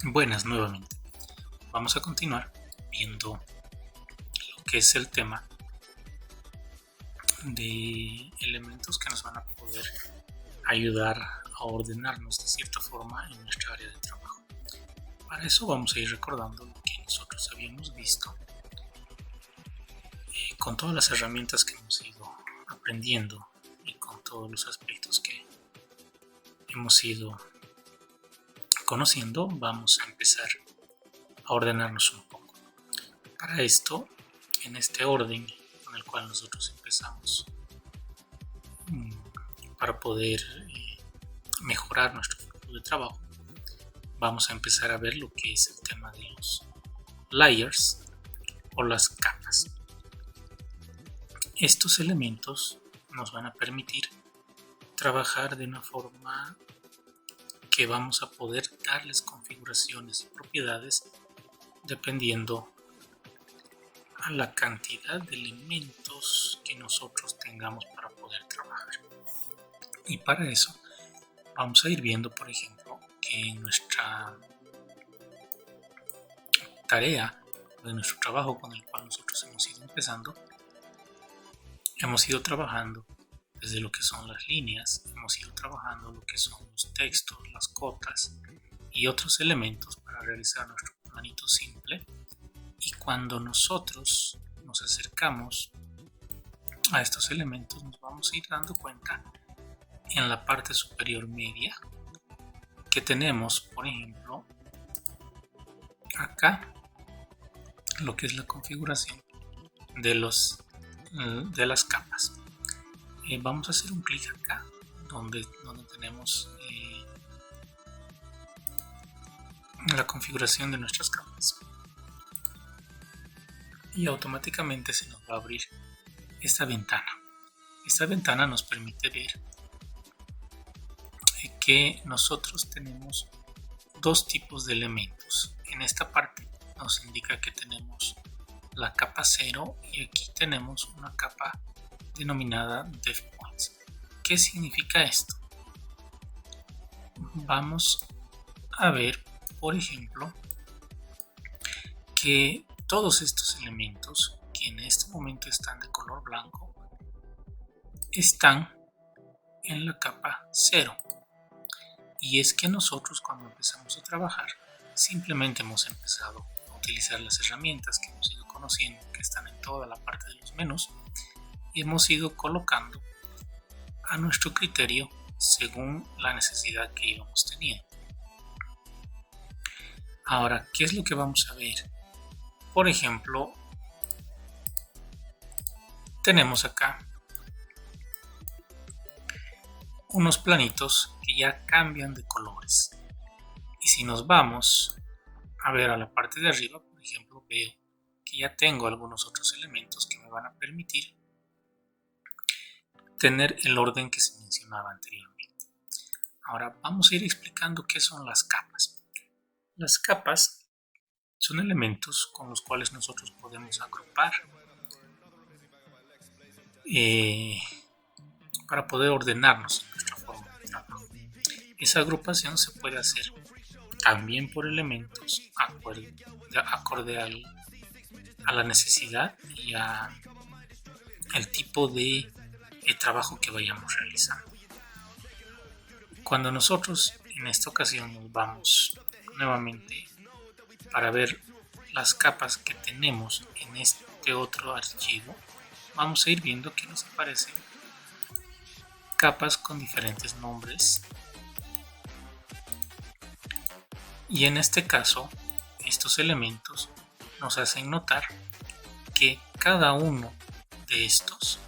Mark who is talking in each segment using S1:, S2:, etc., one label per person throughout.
S1: Buenas nuevamente. Vamos a continuar viendo lo que es el tema de elementos que nos van a poder ayudar a ordenarnos de cierta forma en nuestra área de trabajo. Para eso vamos a ir recordando lo que nosotros habíamos visto con todas las herramientas que hemos ido aprendiendo y con todos los aspectos que hemos ido conociendo. Vamos a empezar a ordenarnos un poco. Para esto, en este orden con el cual nosotros empezamos, para poder mejorar nuestro flujo de trabajo, vamos a empezar a ver lo que es el tema de los layers o las capas. Estos elementos nos van a permitir trabajar de una forma que vamos a poder darles configuraciones y propiedades dependiendo a la cantidad de elementos que nosotros tengamos para poder trabajar. Y para eso vamos a ir viendo, por ejemplo, que en nuestra tarea, de nuestro trabajo con el cual nosotros hemos ido empezando, hemos ido trabajando desde lo que son las líneas, hemos ido trabajando lo que son los textos, las cotas y otros elementos para realizar nuestro planito simple. Y cuando nosotros nos acercamos a estos elementos, nos vamos a ir dando cuenta en la parte superior media que tenemos, por ejemplo, acá lo que es la configuración de las capas. Vamos a hacer un clic acá donde tenemos la configuración de nuestras capas y automáticamente se nos va a abrir esta ventana. Esta ventana nos permite ver que nosotros tenemos dos tipos de elementos. En esta parte nos indica que tenemos la capa 0 y aquí tenemos una capa denominada DevPoints. ¿Qué significa esto? Vamos a ver, por ejemplo, que todos estos elementos que en este momento están de color blanco están en la capa 0. Y es que nosotros cuando empezamos a trabajar simplemente hemos empezado a utilizar las herramientas que hemos ido conociendo, que están en toda la parte de los menús, y hemos ido colocando a nuestro criterio según la necesidad que íbamos teniendo. Ahora, ¿qué es lo que vamos a ver? Por ejemplo, tenemos acá unos planitos que ya cambian de colores. Y si nos vamos a ver a la parte de arriba, por ejemplo, veo que ya tengo algunos otros elementos que me van a permitir tener el orden que se mencionaba anteriormente. Ahora vamos a ir explicando qué son las capas. Las capas son elementos con los cuales nosotros podemos agrupar para poder ordenarnos en nuestra forma de trabajo. Esa agrupación se puede hacer también por elementos acorde a la necesidad y al tipo de trabajo que vayamos realizando. Cuando nosotros En esta ocasión nos vamos nuevamente para ver las capas que tenemos en este otro archivo. Vamos a ir viendo que nos aparecen capas con diferentes nombres, y en este caso estos elementos nos hacen notar que cada uno de estos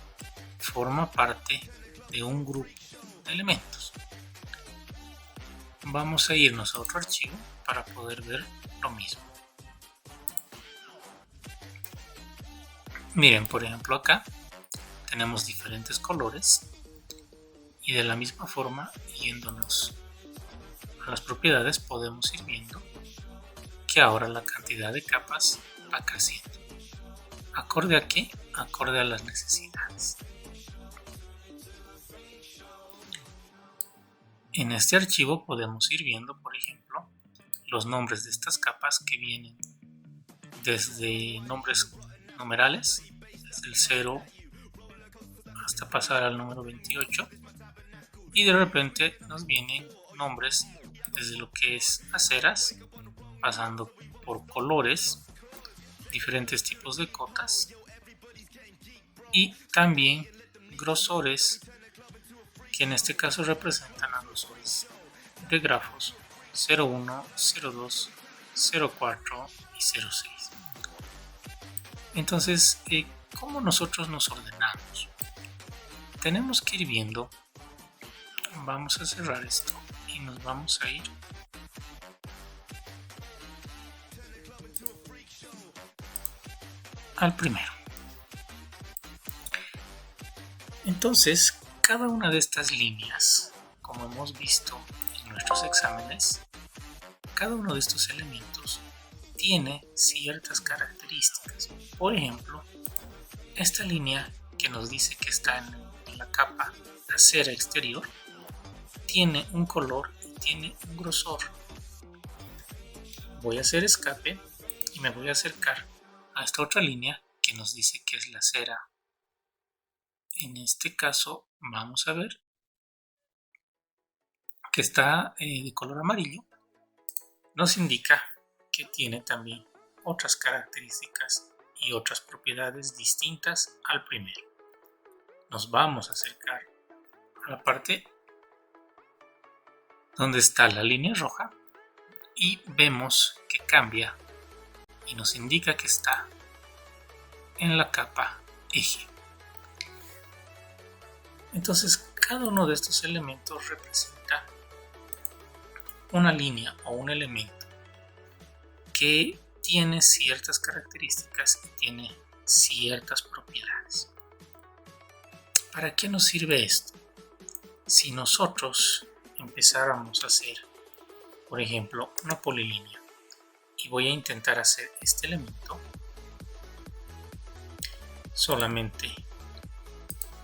S1: forma parte de un grupo de elementos. Vamos a irnos a otro archivo para poder ver lo mismo. Miren, por ejemplo, acá tenemos diferentes colores, y de la misma forma, yéndonos a las propiedades, podemos ir viendo que ahora la cantidad de capas va creciendo. ¿Acorde a qué? Acorde a las necesidades. En este archivo podemos ir viendo, por ejemplo, los nombres de estas capas que vienen desde nombres numerales, desde el 0 hasta pasar al número 28, y de repente nos vienen nombres desde lo que es aceras, pasando por colores, diferentes tipos de cotas, y también grosores, que en este caso representan a grosores de grafos 01, 02, 04 y 06. Entonces, ¿cómo nosotros nos ordenamos? Tenemos que ir viendo. Vamos a cerrar esto y nos vamos a ir al primero. Entonces, cada una de estas líneas, como hemos visto en nuestros exámenes, cada uno de estos elementos tiene ciertas características. Por ejemplo, esta línea que nos dice que está en la capa de acera exterior tiene un color y tiene un grosor. Voy a hacer escape y me voy a acercar a esta otra línea que nos dice que es la cera. En este caso vamos a ver que está de color amarillo. Nos indica que tiene también otras características y otras propiedades distintas al primero. Nos vamos a acercar a la parte donde está la línea roja y vemos que cambia y nos indica que está en la capa eje. Entonces, cada uno de estos elementos representa una línea o un elemento que tiene ciertas características y tiene ciertas propiedades. ¿Para qué nos sirve esto? Si nosotros empezáramos a hacer, por ejemplo, una polilínea, y voy a intentar hacer este elemento solamente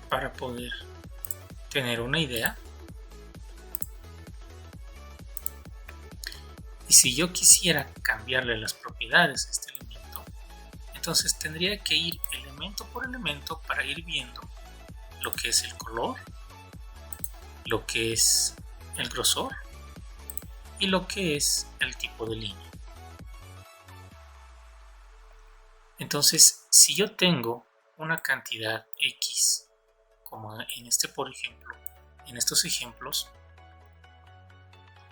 S1: para poder tener una idea. Y si yo quisiera cambiarle las propiedades a este elemento, entonces tendría que ir elemento por elemento para ir viendo lo que es el color, lo que es el grosor y lo que es el tipo de línea. Entonces, si yo tengo una cantidad X, como en este, por ejemplo, en estos ejemplos,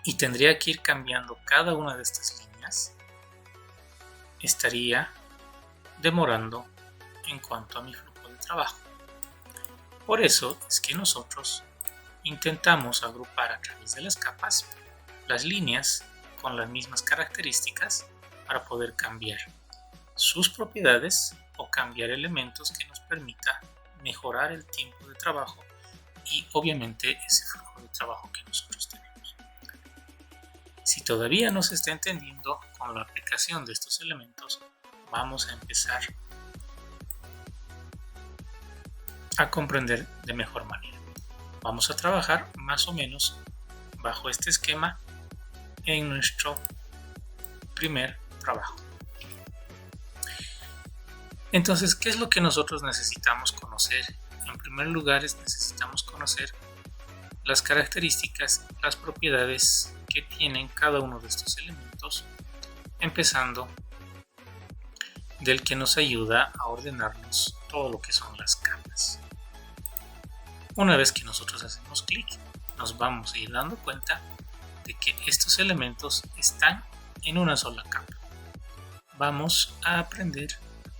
S1: y tendría que ir cambiando cada una de estas líneas, estaría demorando en cuanto a mi flujo de trabajo. Por eso es que nosotros intentamos agrupar a través de las capas las líneas con las mismas características para poder cambiar sus propiedades o cambiar elementos que nos permita mejorar el tiempo de trabajo y obviamente ese flujo de trabajo que nosotros tenemos. Si todavía no se está entendiendo con la aplicación de estos elementos, vamos a empezar a comprender de mejor manera. Vamos a trabajar más o menos bajo este esquema en nuestro primer trabajo. Entonces, ¿qué es lo que nosotros necesitamos conocer? En primer lugar, necesitamos conocer las características, las propiedades que tienen cada uno de estos elementos, empezando del que nos ayuda a ordenarnos todo lo que son las capas. Una vez que nosotros hacemos clic, nos vamos a ir dando cuenta de que estos elementos están en una sola capa. Vamos a aprender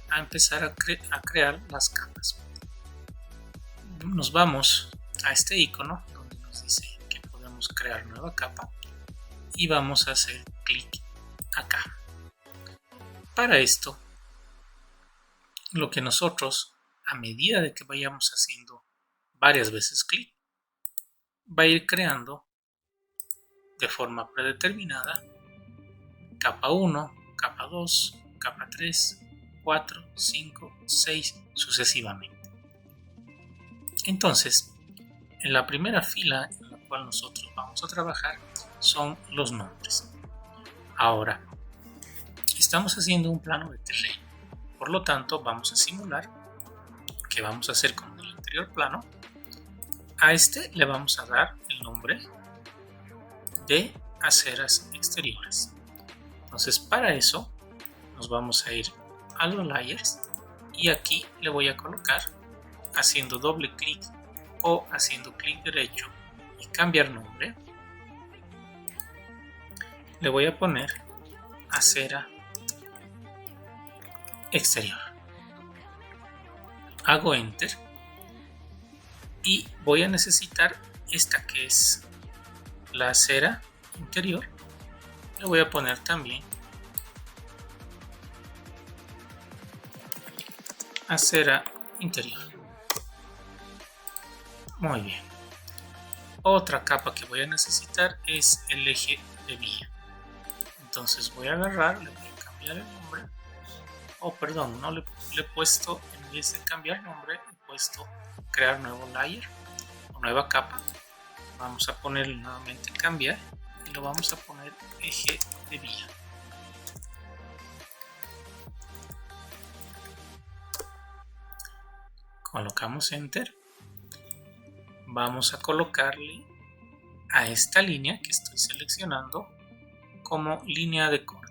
S1: a empezar a crear las capas. Nos vamos a este icono donde nos dice que podemos crear nueva capa y vamos a hacer clic acá. Para esto, lo que nosotros, a medida de que vayamos haciendo varias veces clic, va a ir creando de forma predeterminada capa 1, capa 2, capa 3, 4, 5, 6, sucesivamente. Entonces, en la primera fila en la cual nosotros vamos a trabajar son los nombres. Ahora, estamos haciendo un plano de terreno, por lo tanto vamos a simular que vamos a hacer con el anterior plano. A este le vamos a dar el nombre de aceras exteriores. Entonces, para eso nos vamos a ir a los layers y aquí le voy a colocar, haciendo doble clic o haciendo clic derecho y cambiar nombre, le voy a poner acera exterior. Hago enter y voy a necesitar esta que es la acera interior. Le voy a poner también acera interior. Muy bien. Otra capa que voy a necesitar es el eje de vía. Entonces voy a agarrar, le voy a cambiar el nombre. Perdón, no le he puesto, en vez de cambiar nombre, he puesto crear nuevo layer o nueva capa. Vamos a ponerle nuevamente cambiar y lo vamos a poner eje de vía. Colocamos enter. Vamos a colocarle a esta línea que estoy seleccionando como línea de corte.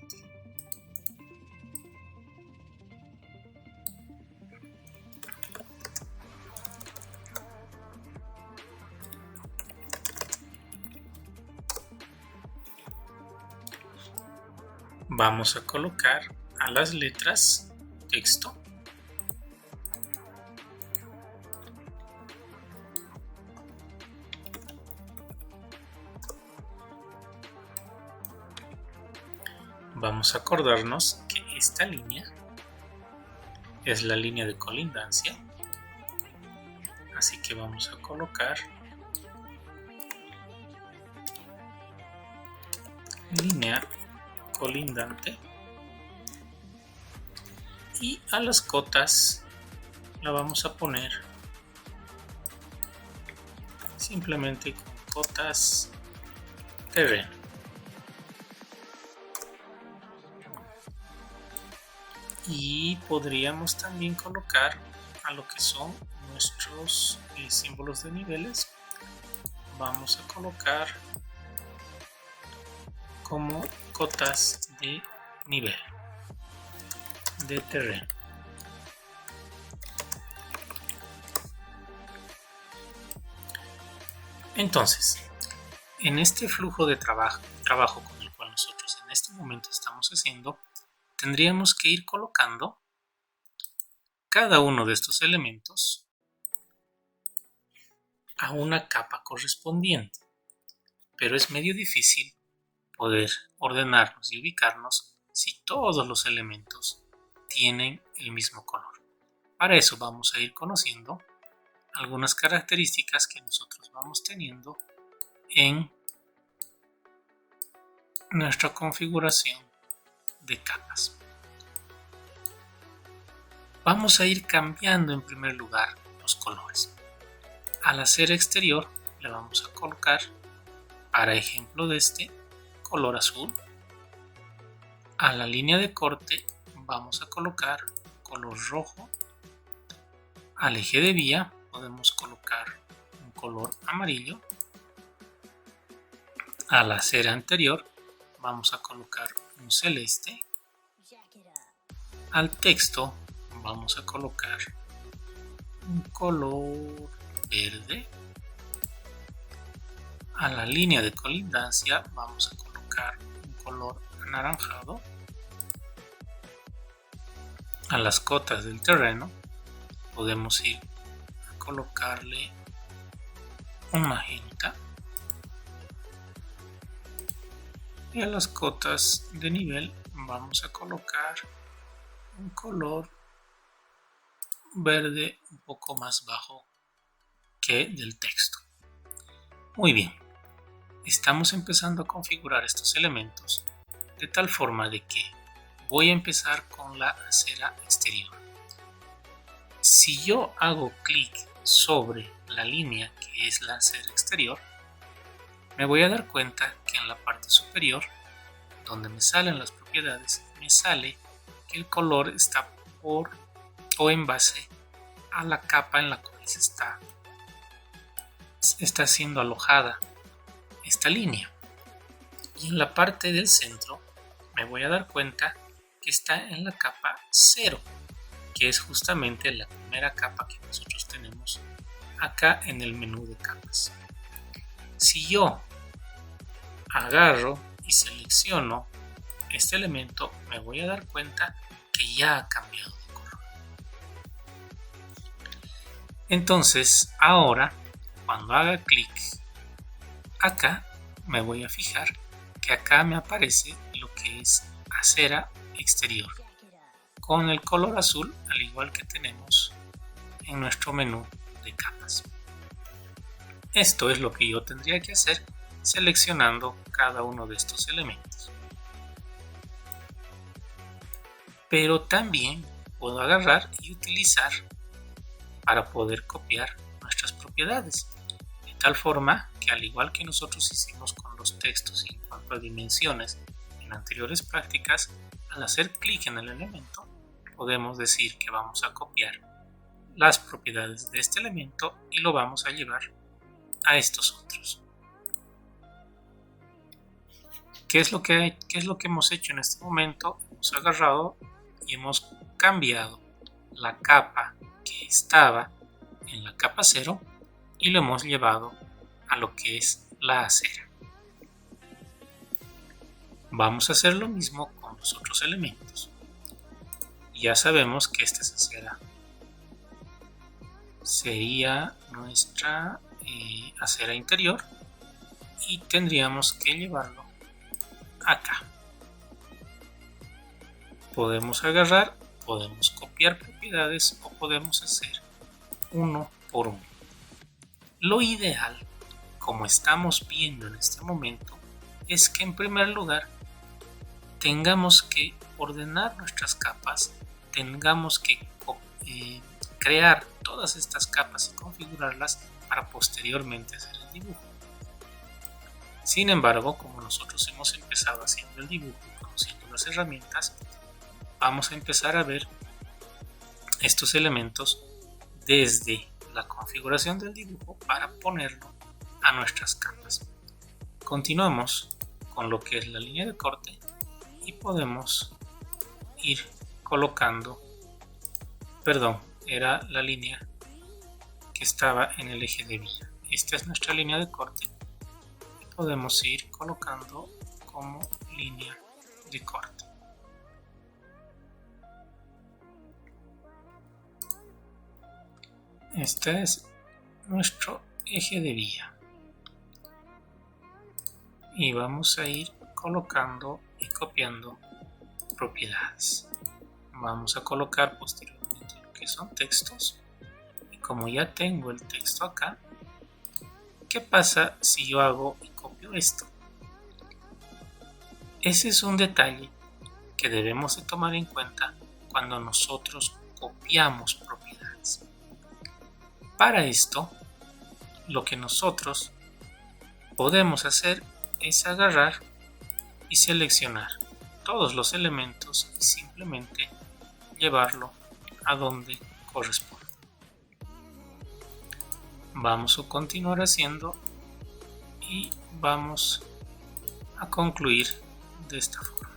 S1: Vamos a colocar a las letras texto. Vamos a acordarnos que esta línea es la línea de colindancia, así que vamos a colocar línea colindante y a las cotas la vamos a poner simplemente con cotas terreno. Y podríamos también colocar a lo que son nuestros símbolos de niveles. Vamos a colocar como cotas de nivel de terreno. Entonces, en este flujo de trabajo con el cual nosotros en este momento estamos haciendo, tendríamos que ir colocando cada uno de estos elementos a una capa correspondiente, pero es medio difícil poder ordenarnos y ubicarnos si todos los elementos tienen el mismo color. Para eso vamos a ir conociendo algunas características que nosotros vamos teniendo en nuestra configuración de capas. Vamos a ir cambiando en primer lugar los colores. Al hacer exterior le vamos a colocar, para ejemplo de este, color azul. A la línea de corte vamos a colocar color rojo. Al eje de vía podemos colocar un color amarillo. A la acera anterior vamos a colocar un celeste. Al texto vamos a colocar un color verde. A la línea de colindancia vamos a colocar un color anaranjado. A las cotas del terreno podemos ir a colocarle un magenta. Y a las cotas de nivel vamos a colocar un color verde un poco más bajo que del texto. Muy bien, estamos empezando a configurar estos elementos de tal forma de que voy a empezar con la acera exterior. Si yo hago clic sobre la línea que es la acera exterior, me voy a dar cuenta que en la parte superior, donde me salen las propiedades, me sale que el color está por o en base a la capa en la cual está siendo alojada esta línea. Y en la parte del centro me voy a dar cuenta que está en la capa 0, que es justamente la primera capa que nosotros tenemos acá en el menú de capas. Si yo agarro y selecciono este elemento, me voy a dar cuenta que ya ha cambiado de color. Entonces, ahora, cuando haga clic acá, me voy a fijar que acá me aparece lo que es acera exterior, con el color azul, al igual que tenemos en nuestro menú de capas. Esto es lo que yo tendría que hacer seleccionando cada uno de estos elementos. Pero también puedo agarrar y utilizar para poder copiar nuestras propiedades, de tal forma que al igual que nosotros hicimos con los textos en cuanto a dimensiones en anteriores prácticas, al hacer clic en el elemento podemos decir que vamos a copiar las propiedades de este elemento y lo vamos a llevar a estos otros. ¿Qué es lo que hemos hecho en este momento? Hemos agarrado y hemos cambiado la capa que estaba en la capa 0 y lo hemos llevado a lo que es la acera. Vamos a hacer lo mismo con los otros elementos. Ya sabemos que esta es acera. Sería nuestra acera interior y tendríamos que llevarlo acá. Podemos agarrar, podemos copiar propiedades o podemos hacer uno por uno. Lo ideal, como estamos viendo en este momento, es que en primer lugar tengamos que ordenar nuestras capas, tengamos que crear todas estas capas y configurarlas para posteriormente hacer el dibujo. Sin embargo, como nosotros hemos empezado haciendo el dibujo y conociendo las herramientas, vamos a empezar a ver estos elementos desde la configuración del dibujo para ponerlo a nuestras capas. Continuamos con lo que es la línea de corte y podemos ir colocando, era la línea que estaba en el eje de vía. Esta es nuestra línea de corte y podemos ir colocando como línea de corte. Este es nuestro eje de vía y vamos a ir colocando y copiando propiedades. Vamos a colocar posteriormente lo que son textos y como ya tengo el texto acá, ¿qué pasa si yo hago y copio esto? Ese es un detalle que debemos de tomar en cuenta cuando nosotros copiamos propiedades. Para esto, lo que nosotros podemos hacer es agarrar y seleccionar todos los elementos y simplemente llevarlo a donde corresponde. Vamos a continuar haciendo y vamos a concluir de esta forma.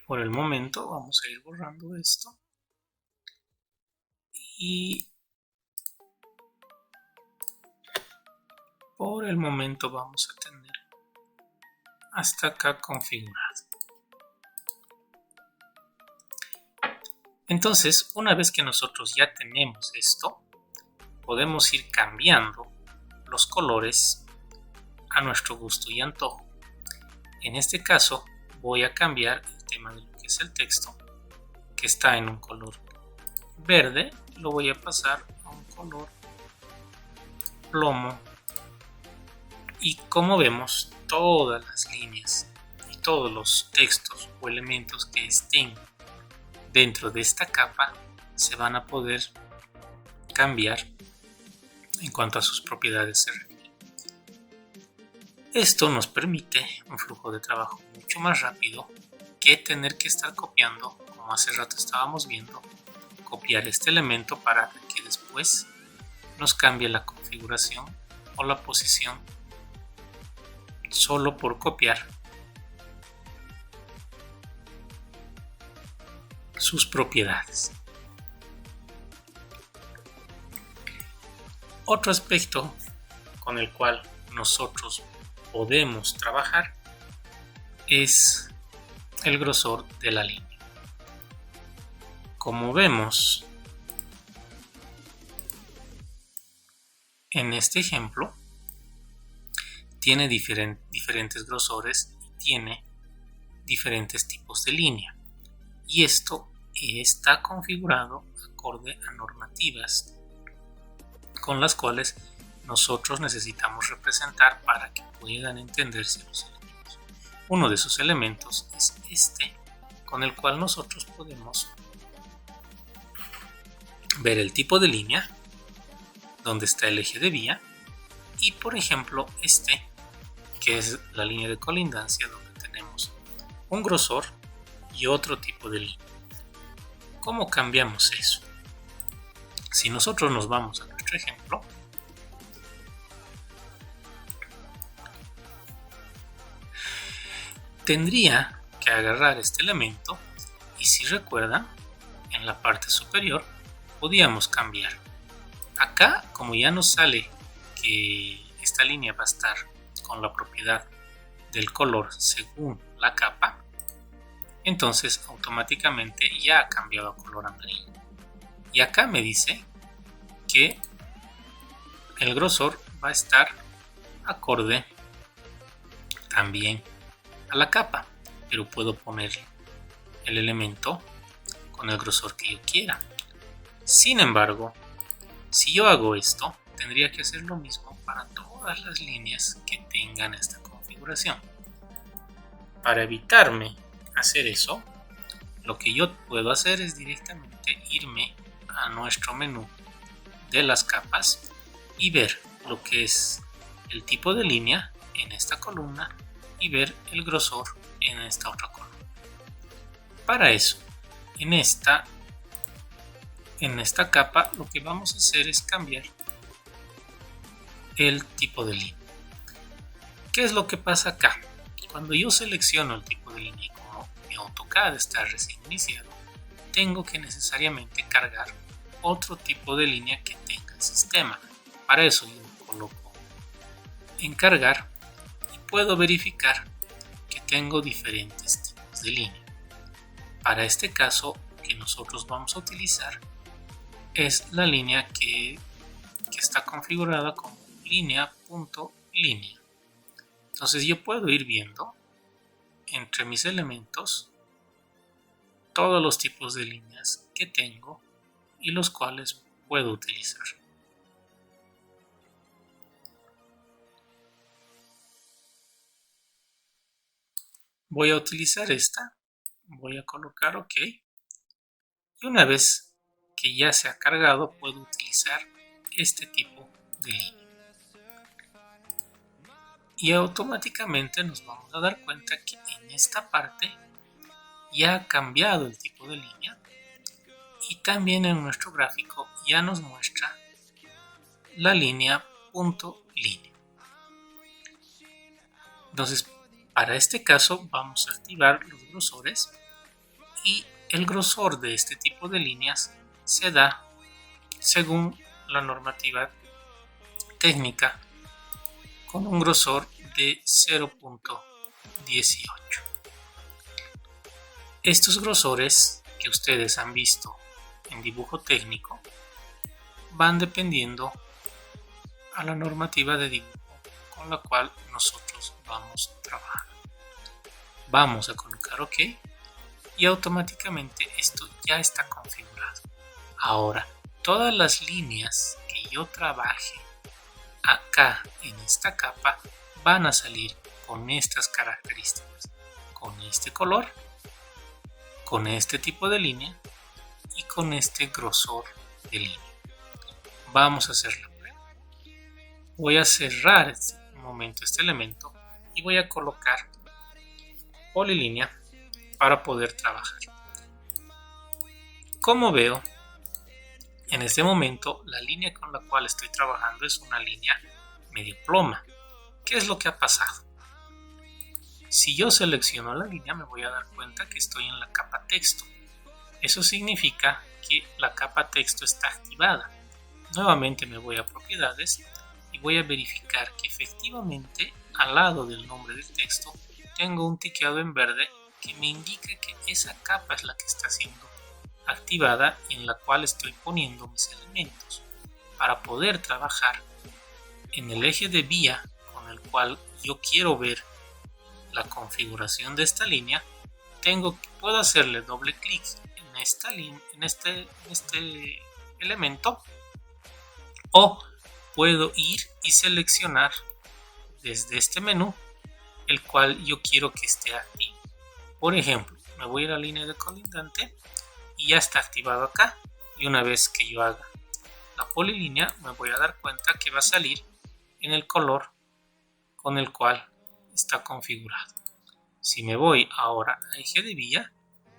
S1: Por el momento vamos a ir borrando esto y por el momento vamos a tener hasta acá configurado. Entonces, una vez que nosotros ya tenemos esto, podemos ir cambiando los colores a nuestro gusto y antojo. En este caso voy a cambiar el tema de lo que es el texto, que está en un color verde, lo voy a pasar a un color plomo, y como vemos, todas las líneas y todos los textos o elementos que estén dentro de esta capa se van a poder cambiar en cuanto a sus propiedades se refiere. Esto nos permite un flujo de trabajo mucho más rápido que tener que estar copiando, como hace rato estábamos viendo, copiar este elemento para que después nos cambie la configuración o la posición solo por copiar sus propiedades. Otro aspecto con el cual nosotros podemos trabajar es el grosor de la línea. Como vemos en este ejemplo, tiene diferentes grosores y tiene diferentes tipos de línea, y esto está configurado acorde a normativas con las cuales nosotros necesitamos representar para que puedan entenderse los elementos. Uno de esos elementos es este, con el cual nosotros podemos ver el tipo de línea, donde está el eje de vía, y por ejemplo este, que es la línea de colindancia, donde tenemos un grosor y otro tipo de línea. ¿Cómo cambiamos eso? Si nosotros nos vamos a nuestro ejemplo, tendría que agarrar este elemento, y si recuerdan, en la parte superior podíamos cambiar. Acá, como ya nos sale que esta línea va a estar con la propiedad del color según la capa, entonces automáticamente ya ha cambiado a color amarillo. Y acá me dice que el grosor va a estar acorde también a la capa, pero puedo poner el elemento con el grosor que yo quiera. Sin embargo, si yo hago esto, tendría que hacer lo mismo para todas las líneas que tengan esta configuración. Para evitarme hacer eso, lo que yo puedo hacer es directamente irme a nuestro menú de las capas y ver lo que es el tipo de línea en esta columna y ver el grosor en esta otra columna. Para eso, en esta capa lo que vamos a hacer es cambiar el tipo de línea. ¿Qué es lo que pasa acá? Cuando yo selecciono el tipo de línea y como mi AutoCAD está recién iniciado, tengo que necesariamente cargar otro tipo de línea que tenga el sistema. Para eso yo lo coloco en cargar y puedo verificar que tengo diferentes tipos de línea. Para este caso, que nosotros vamos a utilizar es la línea que está configurada como línea.línea. Entonces yo puedo ir viendo entre mis elementos todos los tipos de líneas que tengo y los cuales puedo utilizar. Voy a utilizar esta, voy a colocar OK y una vez que ya se ha cargado puedo utilizar este tipo de línea. Y automáticamente nos vamos a dar cuenta que en esta parte ya ha cambiado el tipo de línea y también en nuestro gráfico ya nos muestra la línea punto línea. Entonces, para este caso vamos a activar los grosores y el grosor de este tipo de líneas se da según la normativa técnica con un grosor de 0.18. Estos grosores que ustedes han visto en dibujo técnico van dependiendo a la normativa de dibujo con la cual nosotros vamos trabajando. Vamos a colocar OK y automáticamente esto ya está configurado. Ahora, todas las líneas que yo trabaje acá en esta capa van a salir con estas características, con este color, con este tipo de línea y con este grosor de línea. Vamos a hacer la prueba. Voy a cerrar un momento este elemento y voy a colocar polilínea para poder trabajar. Como veo, en este momento la línea con la cual estoy trabajando es una línea medio ploma. ¿Qué es lo que ha pasado? Si yo selecciono la línea me voy a dar cuenta que estoy en la capa texto. Eso significa que la capa texto está activada. Nuevamente me voy a propiedades y voy a verificar que efectivamente al lado del nombre del texto tengo un tiqueado en verde que me indica que esa capa es la que está siendo activada y en la cual estoy poniendo mis elementos. Para poder trabajar en el eje de vía con el cual yo quiero ver la configuración de esta línea, puedo hacerle doble clic en esta línea, en este elemento, o puedo ir y seleccionar desde este menú el cual yo quiero que esté activo. Por ejemplo, me voy a la línea de colindante y ya está activado acá, y una vez que yo haga la polilínea me voy a dar cuenta que va a salir en el color con el cual está configurado. Si me voy ahora a eje de vía,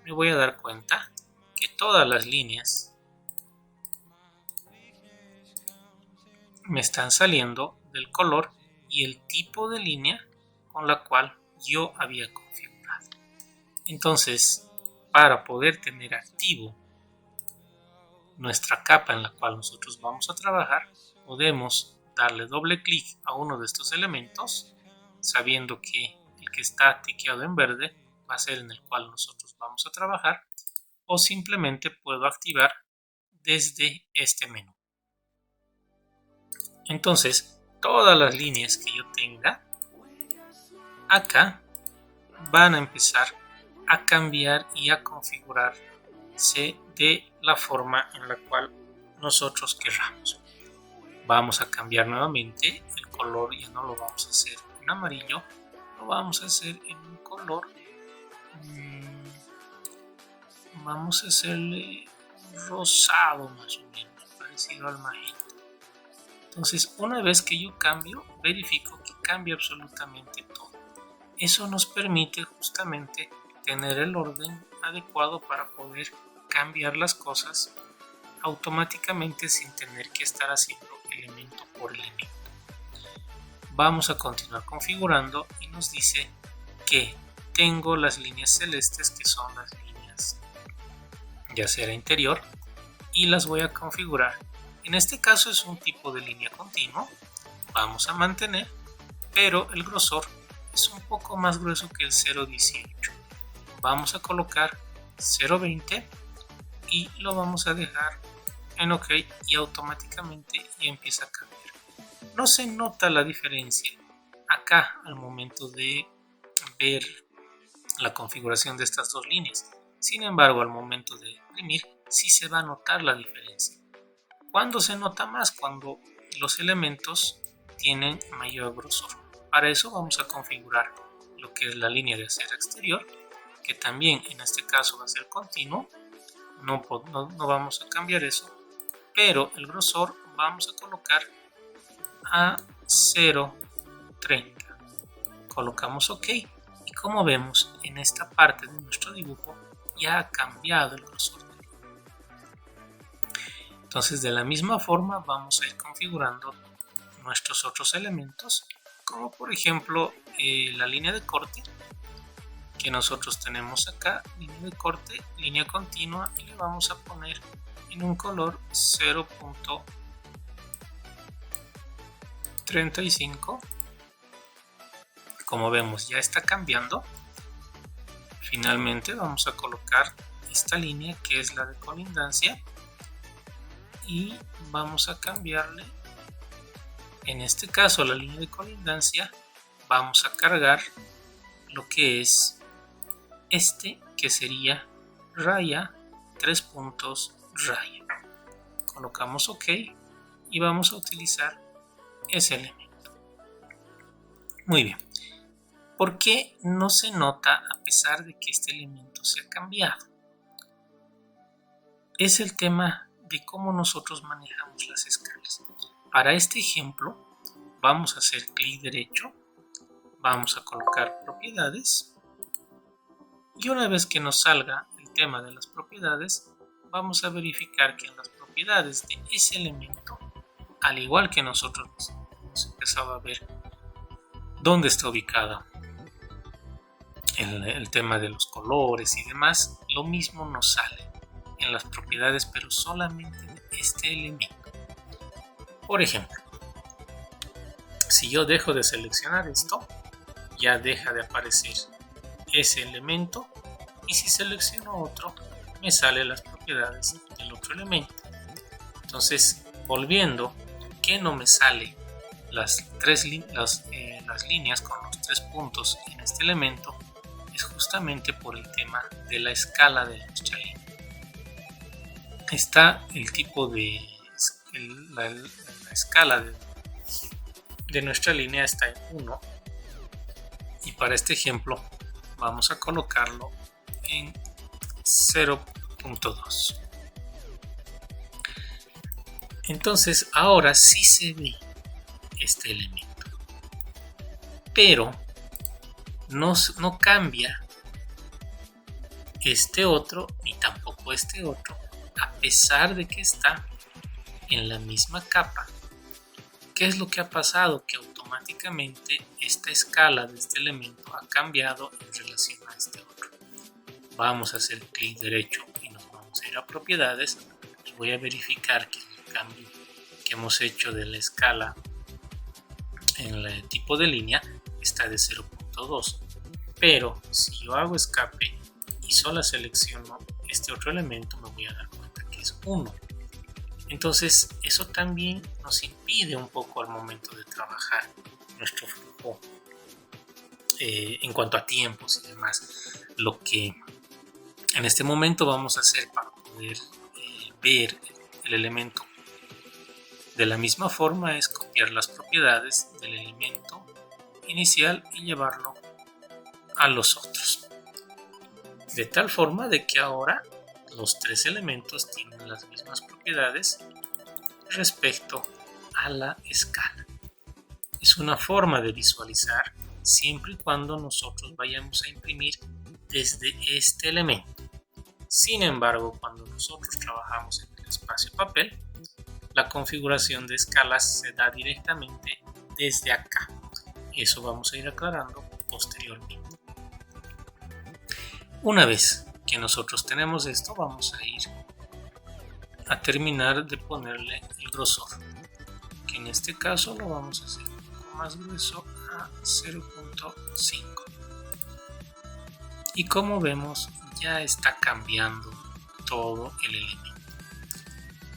S1: me voy a dar cuenta que todas las líneas me están saliendo del color y el tipo de línea con la cual yo había configurado. Entonces, para poder tener activo nuestra capa en la cual nosotros vamos a trabajar, podemos darle doble clic a uno de estos elementos, sabiendo que el que está tiqueado en verde va a ser en el cual nosotros vamos a trabajar, o simplemente puedo activar desde este menú. Entonces, todas las líneas que yo tenga acá van a empezar a cambiar y a configurarse de la forma en la cual nosotros querramos. Vamos a cambiar nuevamente el color, ya no lo vamos a hacer en amarillo, lo vamos a hacer en un color, vamos a hacerle rosado más o menos, parecido al magenta. Entonces, una vez que yo cambio, verifico que cambia absolutamente todo. Eso nos permite justamente tener el orden adecuado para poder cambiar las cosas automáticamente sin tener que estar haciendo elemento por elemento. Vamos a continuar configurando y nos dice que tengo las líneas celestes, que son las líneas ya sea interior, y las voy a configurar. En este caso es un tipo de línea continua, vamos a mantener, pero el grosor es un poco más grueso que el 0.18. Vamos a colocar 0.20 y lo vamos a dejar en OK y automáticamente ya empieza a cambiar. No se nota la diferencia acá al momento de ver la configuración de estas dos líneas. Sin embargo, al momento de imprimir sí se va a notar la diferencia. ¿Cuándo se nota más? Cuando los elementos tienen mayor grosor. Para eso vamos a configurar lo que es la línea de acera exterior, que también en este caso va a ser continuo. No vamos a cambiar eso, pero el grosor vamos a colocar a 0.30. Colocamos OK y como vemos en esta parte de nuestro dibujo ya ha cambiado el grosor. Entonces de la misma forma vamos a ir configurando nuestros otros elementos, como por ejemplo la línea de corte que nosotros tenemos acá, línea de corte, línea continua, y le vamos a poner en un color 0.35. Como vemos ya está cambiando. Finalmente vamos a colocar esta línea que es la de colindancia y vamos a cambiarle, en este caso la línea de colindancia, vamos a cargar lo que es que sería raya, 3 puntos, raya. Colocamos OK y vamos a utilizar ese elemento. Muy bien. ¿Por qué no se nota a pesar de que este elemento se ha cambiado? Es el tema de cómo nosotros manejamos las escalas. Para este ejemplo vamos a hacer clic derecho, vamos a colocar propiedades y una vez que nos salga el tema de las propiedades, vamos a verificar que en las propiedades de ese elemento, al igual que nosotros hemos empezado a ver dónde está ubicado el tema de los colores y demás, lo mismo nos sale en las propiedades, pero solamente de este elemento. Por ejemplo, si yo dejo de seleccionar esto, ya deja de aparecer ese elemento, y si selecciono otro me salen las propiedades del otro elemento. Entonces, volviendo, que no me sale las líneas con los 3 puntos en este elemento, es justamente por el tema de la escala de nuestra línea. Está el tipo de la escala de nuestra línea está en 1, y para este ejemplo vamos a colocarlo en 0.2. Entonces ahora sí se ve este elemento, pero no cambia este otro ni tampoco este otro, a pesar de que está en la misma capa. ¿Qué es lo que ha pasado? Que automáticamente esta escala de este elemento ha cambiado en relación a este otro. Vamos a hacer clic derecho y nos vamos a ir a propiedades y voy a verificar que el cambio que hemos hecho de la escala en el tipo de línea está de 0.2, pero si yo hago escape y solo selecciono este otro elemento, me voy a dar cuenta que es 1. Entonces eso también nos impide un poco al momento de trabajar nuestro flujo en cuanto a tiempos y demás. Lo que en este momento vamos a hacer para poder ver el elemento de la misma forma es copiar las propiedades del elemento inicial y llevarlo a los otros, de tal forma de que ahora los 3 elementos tienen las mismas propiedades respecto a la escala. Es una forma de visualizar siempre y cuando nosotros vayamos a imprimir desde este elemento. Sin embargo, cuando nosotros trabajamos en el espacio papel, la configuración de escalas se da directamente desde acá. Eso vamos a ir aclarando posteriormente. Una vez que nosotros tenemos esto, vamos a ir a terminar de ponerle el grosor, que en este caso lo vamos a hacer un poco más grueso a 0.5. Y como vemos, ya está cambiando todo el elemento.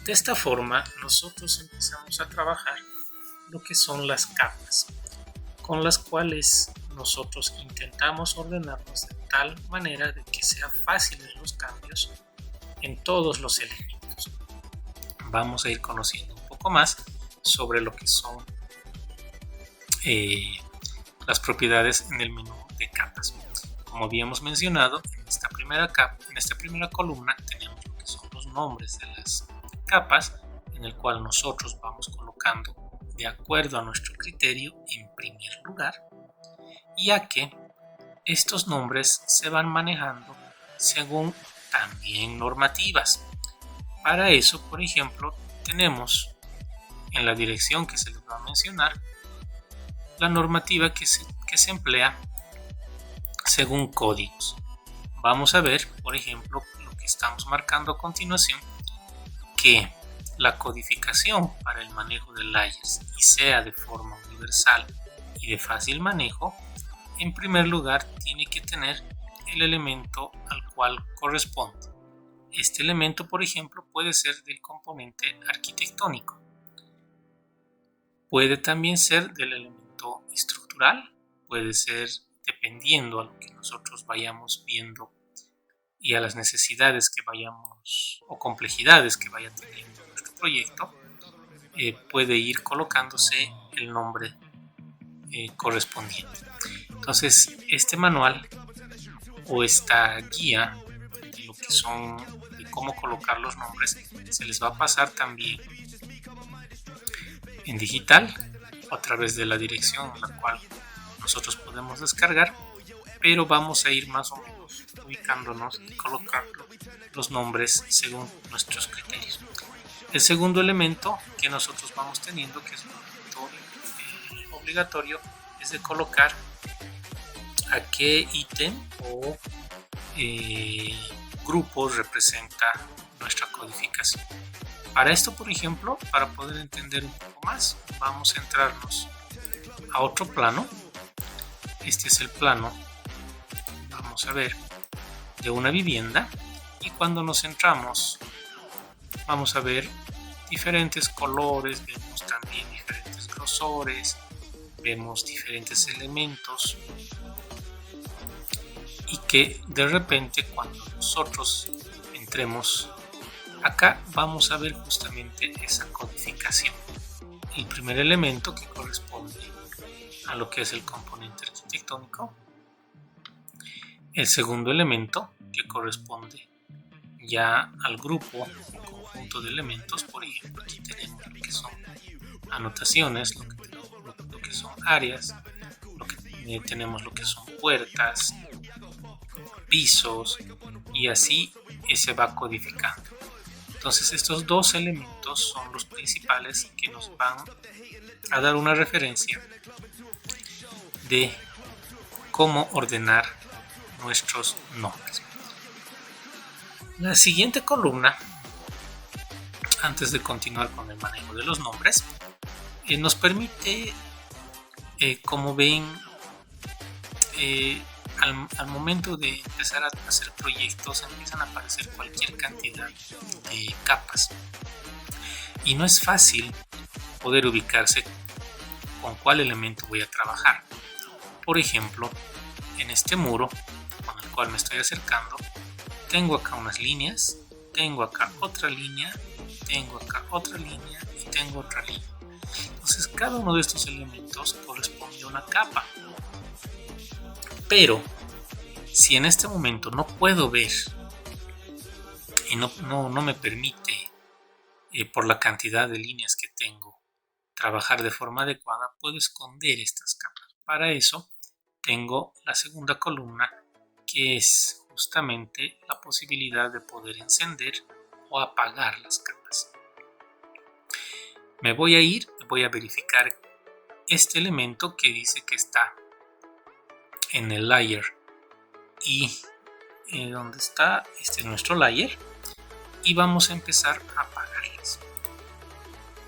S1: De esta forma, nosotros empezamos a trabajar lo que son las capas, con las cuales nosotros intentamos ordenarnos de tal manera de que sean fáciles los cambios en todos los elementos. Vamos a ir conociendo un poco más sobre lo que son las propiedades en el menú de capas. Como habíamos mencionado, en esta primera columna tenemos lo que son los nombres de las capas, en el cual nosotros vamos colocando de acuerdo a nuestro criterio en primer lugar, ya que estos nombres se van manejando según también normativas. Para eso, por ejemplo, tenemos en la dirección que se les va a mencionar la normativa que se emplea según códigos. Vamos a ver, por ejemplo, lo que estamos marcando a continuación, que la codificación para el manejo de layers y sea de forma universal y de fácil manejo, en primer lugar tiene que tener el elemento al cual corresponde. Este elemento, por ejemplo, puede ser del componente arquitectónico. Puede también ser del elemento estructural, puede ser dependiendo a lo que nosotros vayamos viendo y a las necesidades que vayamos o complejidades que vaya teniendo nuestro proyecto, puede ir colocándose el nombre correspondiente. Entonces, este manual o esta guía de lo que son, de cómo colocar los nombres, se les va a pasar también en digital a través de la dirección la cual nosotros podemos descargar, pero vamos a ir más o menos ubicándonos y colocando los nombres según nuestros criterios. El segundo elemento que nosotros vamos teniendo, que es un elemento obligatorio, es de colocar a qué ítem o grupo representa nuestra codificación. Para esto, por ejemplo, para poder entender un poco más, vamos a entrarnos a otro plano. Este es el plano, vamos a ver, de una vivienda, y cuando nos centramos vamos a ver diferentes colores, vemos también diferentes grosores, vemos diferentes elementos, y que de repente cuando nosotros entremos acá vamos a ver justamente esa codificación. El primer elemento que corresponde a lo que es el componente arquitectónico, el segundo elemento que corresponde ya al grupo o conjunto de elementos. Por ejemplo, aquí tenemos lo que son anotaciones, lo que son áreas, tenemos lo que son puertas, pisos, y así se va codificando. Entonces, estos dos elementos son los principales que nos van a dar una referencia de cómo ordenar nuestros nombres. La siguiente columna, antes de continuar con el manejo de los nombres, nos permite, como ven, al momento de empezar a hacer proyectos empiezan a aparecer cualquier cantidad de capas y no es fácil poder ubicarse con cuál elemento voy a trabajar. Por ejemplo, en este muro con el cual me estoy acercando, tengo acá unas líneas, tengo acá otra línea, tengo acá otra línea y tengo otra línea. Entonces cada uno de estos elementos corresponde a una capa. Pero si en este momento no puedo ver y no me permite, por la cantidad de líneas que tengo, trabajar de forma adecuada, puedo esconder estas capas. Para eso tengo la segunda columna, que es justamente la posibilidad de poder encender o apagar las capas. Me voy a ir, voy a verificar este elemento que dice que está en el layer y donde está, este es nuestro layer, y vamos a empezar a apagarlas.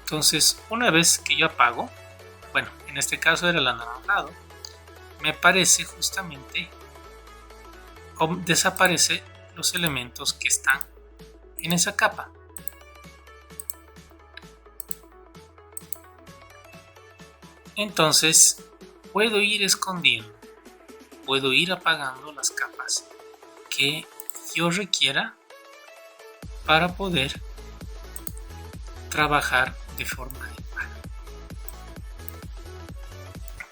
S1: Entonces, una vez que yo apago, bueno, en este caso era el anaranjado, me aparece justamente o desaparece los elementos que están en esa capa. Entonces puedo ir escondiendo, puedo ir apagando las capas que yo requiera para poder trabajar de forma adecuada.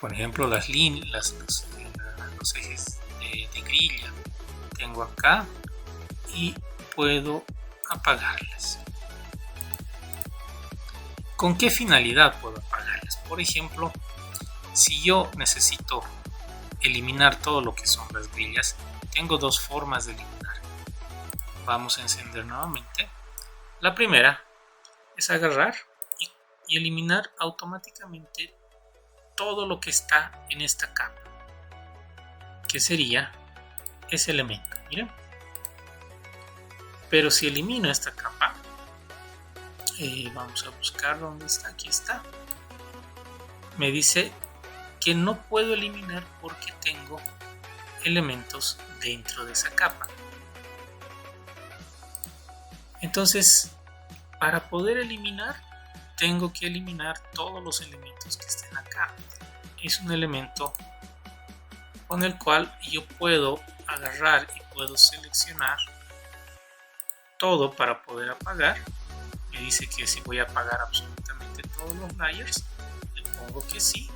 S1: Por ejemplo, los ejes de grilla tengo acá y puedo apagarlas. ¿Con qué finalidad puedo apagarlas? Por ejemplo, si yo necesito eliminar todo lo que son las grillas, tengo dos formas de eliminar. Vamos a encender nuevamente. La primera es agarrar y eliminar automáticamente todo lo que está en esta capa, que sería ese elemento. Miren. Pero si elimino esta capa, vamos a buscar dónde está. Aquí está. Me dice que no puedo eliminar porque tengo elementos dentro de esa capa. Entonces, para poder eliminar, tengo que eliminar todos los elementos que estén acá. Es un elemento con el cual yo puedo agarrar y puedo seleccionar todo para poder apagar. Me dice que si voy a apagar absolutamente todos los layers, le pongo que sí.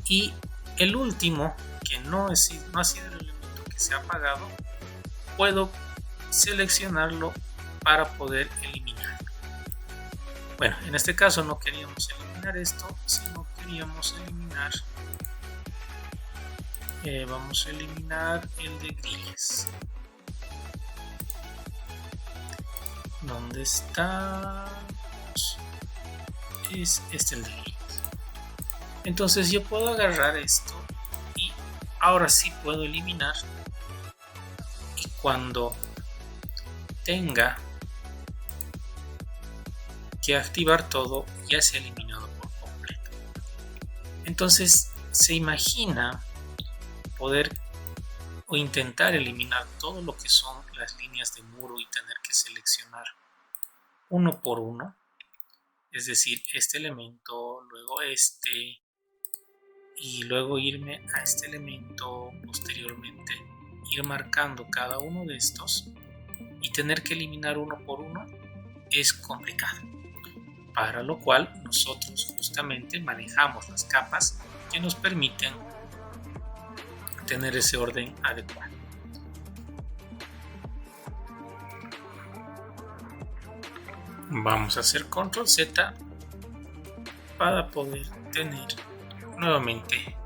S1: Y el último, que no ha sido el elemento que se ha apagado, puedo seleccionarlo para poder eliminar. Bueno, en este caso no queríamos eliminar esto, sino queríamos eliminar, vamos a eliminar el de grillas. ¿Dónde está? Es este el de grillas. Entonces yo puedo agarrar esto y ahora sí puedo eliminar, y cuando tenga que activar todo, ya se ha eliminado por completo. Entonces se imagina poder o intentar eliminar todo lo que son las líneas de muro y tener que seleccionar uno por uno, es decir, este elemento, luego este, y luego irme a este elemento, posteriormente ir marcando cada uno de estos y tener que eliminar uno por uno es complicado, para lo cual nosotros justamente manejamos las capas que nos permiten tener ese orden adecuado. Vamos a hacer control Z para poder tener nuevamente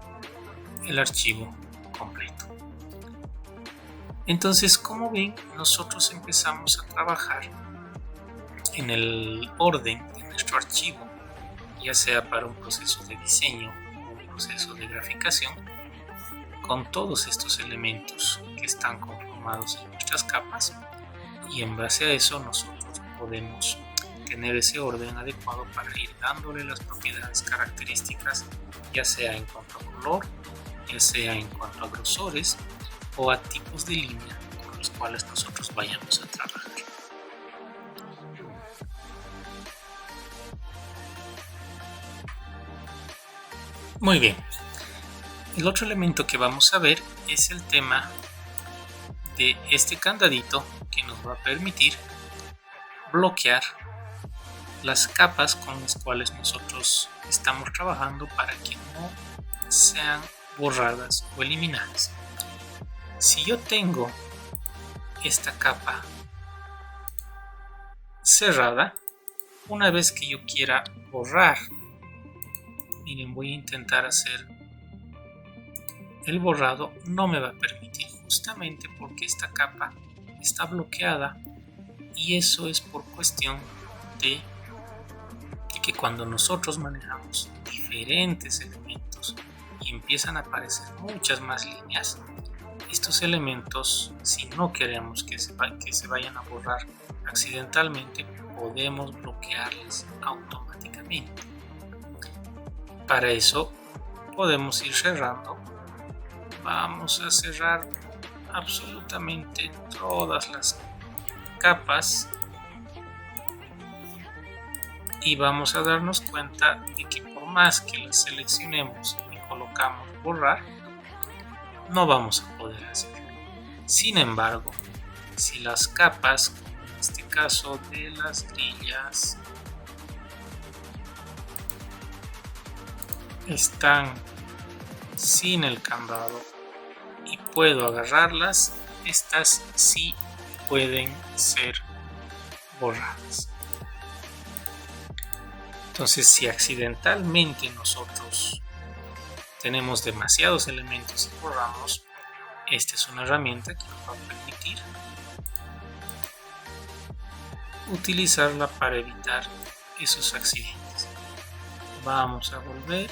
S1: el archivo completo. Entonces, como ven, nosotros empezamos a trabajar en el orden de nuestro archivo, ya sea para un proceso de diseño o un proceso de graficación, con todos estos elementos que están conformados en nuestras capas, y en base a eso nosotros podemos tener ese orden adecuado para ir dándole las propiedades características, ya sea en cuanto a color, ya sea en cuanto a grosores o a tipos de línea con los cuales nosotros vayamos a trabajar. Muy bien, el otro elemento que vamos a ver es el tema de este candadito que nos va a permitir bloquear las capas con las cuales nosotros estamos trabajando para que no sean borradas o eliminadas. Si yo tengo esta capa cerrada, una vez que yo quiera borrar, miren, voy a intentar hacer el borrado, no me va a permitir, justamente porque esta capa está bloqueada, y eso es por cuestión de que cuando nosotros manejamos diferentes elementos y empiezan a aparecer muchas más líneas, estos elementos, si no queremos que se vayan a borrar accidentalmente, podemos bloquearles automáticamente. Para eso podemos ir cerrando. Vamos a cerrar absolutamente todas las capas y vamos a darnos cuenta de que por más que las seleccionemos y colocamos borrar, no vamos a poder hacerlo. Sin embargo, si las capas, como en este caso de las grillas, están sin el candado y puedo agarrarlas, estas sí pueden ser borradas. Entonces, si accidentalmente nosotros tenemos demasiados elementos y borramos, esta es una herramienta que nos va a permitir utilizarla para evitar esos accidentes. Vamos a volver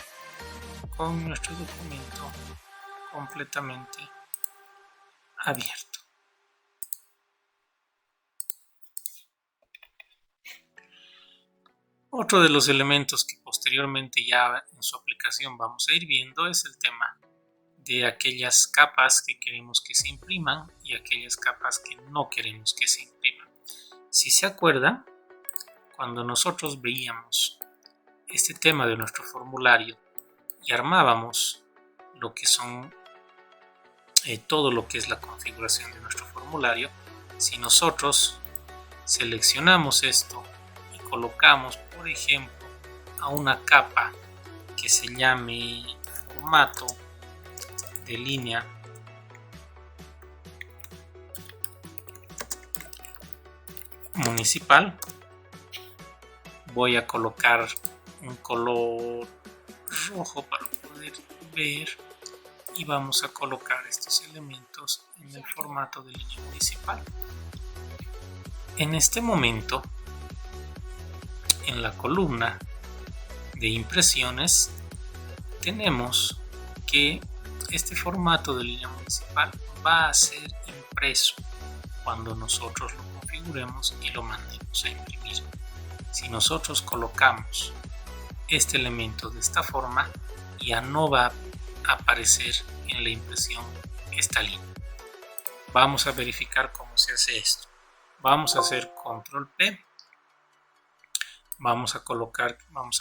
S1: con nuestro documento completamente abierto. Otro de los elementos que posteriormente ya en su aplicación vamos a ir viendo es el tema de aquellas capas que queremos que se impriman y aquellas capas que no queremos que se impriman. Si se acuerdan, cuando nosotros veíamos este tema de nuestro formulario y armábamos lo que son todo lo que es la configuración de nuestro formulario, si nosotros seleccionamos esto y colocamos, por ejemplo, a una capa que se llame formato de línea municipal, voy a colocar un color rojo para poder ver y vamos a colocar estos elementos en el formato de línea municipal. En este momento, en la columna de impresiones, tenemos que este formato de línea municipal va a ser impreso cuando nosotros lo configuremos y lo mandemos a imprimir. Si nosotros colocamos este elemento de esta forma, ya no va a aparecer en la impresión esta línea. Vamos a verificar cómo se hace esto. Vamos a hacer control P. Vamos a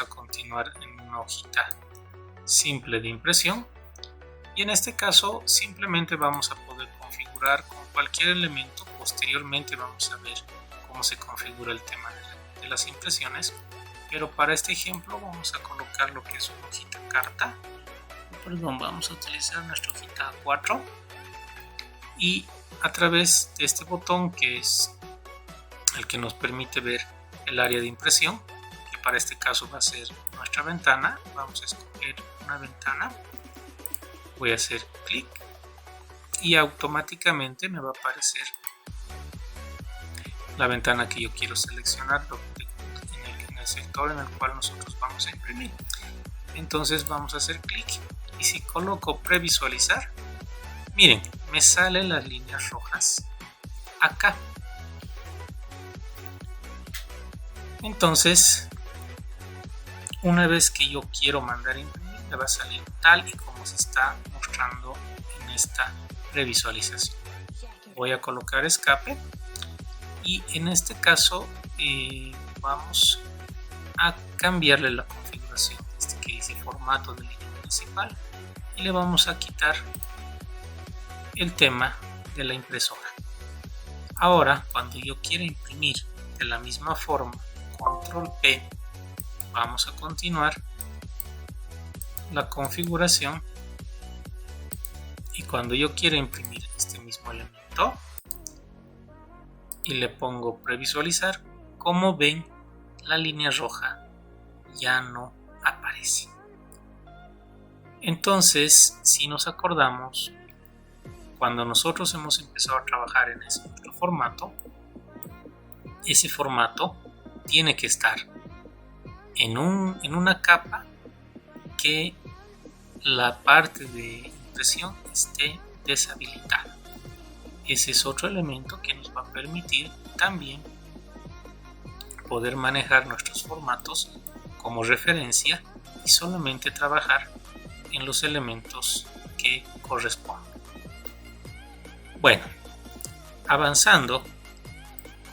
S1: continuar en una hojita simple de impresión. Y en este caso simplemente vamos a poder configurar con cualquier elemento. Posteriormente vamos a ver cómo se configura el tema de las impresiones. Pero para este ejemplo vamos a colocar lo que es una hojita carta. Vamos a utilizar nuestra hojita A4 y a través de este botón, que es el que nos permite ver el área de impresión, que para este caso va a ser nuestra ventana, vamos a escoger una ventana, voy a hacer clic y automáticamente me va a aparecer la ventana que yo quiero seleccionar en el sector en el cual nosotros vamos a imprimir. Entonces vamos a hacer clic y si coloco previsualizar, miren, me salen las líneas rojas acá. Entonces, una vez que yo quiero mandar a imprimir, me va a salir tal y como se está mostrando en esta previsualización. Voy a colocar escape y en este caso vamos a cambiarle la configuración, que dice formato de línea municipal, y le vamos a quitar el tema de la impresora. Ahora, cuando yo quiera imprimir de la misma forma, control P, vamos a continuar la configuración y cuando yo quiera imprimir este mismo elemento y le pongo previsualizar, como ven, la línea roja ya no aparece. Entonces, si nos acordamos, cuando nosotros hemos empezado a trabajar en ese otro formato, ese formato tiene que estar en una capa que la parte de impresión esté deshabilitada. Ese es otro elemento que nos va a permitir también poder manejar nuestros formatos como referencia y solamente trabajar en los elementos que corresponden. Bueno, avanzando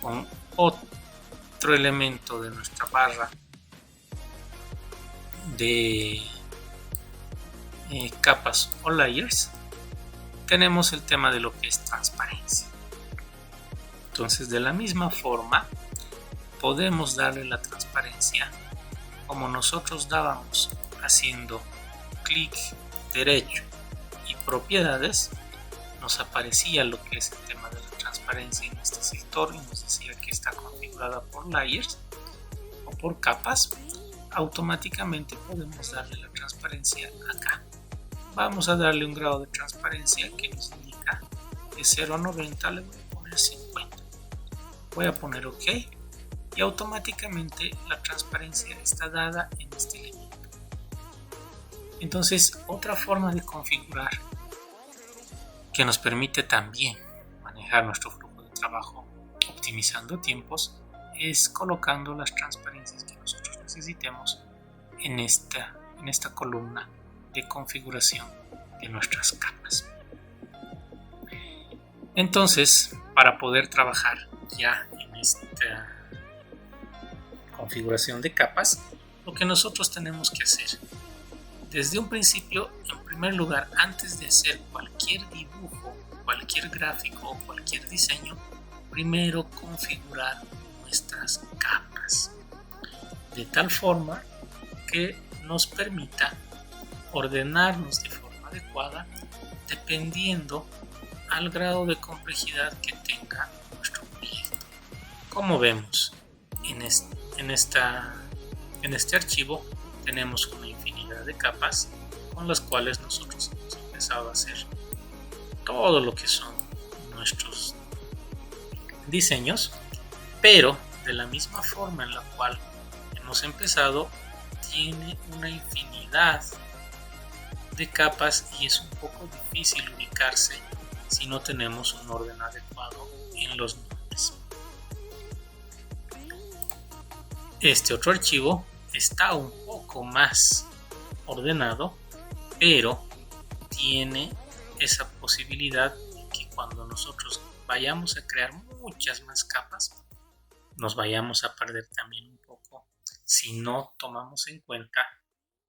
S1: con otro elemento de nuestra barra de capas o layers, tenemos el tema de lo que es transparencia. Entonces, de la misma forma, podemos darle la transparencia como nosotros dábamos haciendo clic derecho y propiedades, nos aparecía lo que es el tema de la transparencia en este sector y nos decía que está configurada por layers o por capas. Automáticamente podemos darle la transparencia acá. Vamos a darle un grado de transparencia que nos indica de 0 a 90 le voy a poner 50. Voy a poner OK y automáticamente la transparencia está dada en este elemento. Entonces, otra forma de configurar que nos permite también manejar nuestro flujo de trabajo optimizando tiempos es colocando las transparencias que nosotros necesitemos en esta columna de configuración de nuestras capas. Entonces, para poder trabajar ya en esta configuración de capas, lo que nosotros tenemos que hacer desde un principio, en primer lugar, antes de hacer cualquier dibujo, cualquier gráfico o cualquier diseño, primero configurar nuestras capas de tal forma que nos permita ordenarnos de forma adecuada dependiendo al grado de complejidad que tenga nuestro proyecto. Como vemos en este archivo tenemos una infinidad de capas con las cuales nosotros hemos empezado a hacer todo lo que son nuestros diseños, pero de la misma forma en la cual hemos empezado tiene una infinidad de capas y es un poco difícil ubicarse si no tenemos un orden adecuado en los nombres. Este otro archivo está un poco más ordenado, pero tiene esa posibilidad de que cuando nosotros vayamos a crear muchas más capas, nos vayamos a perder también un poco si no tomamos en cuenta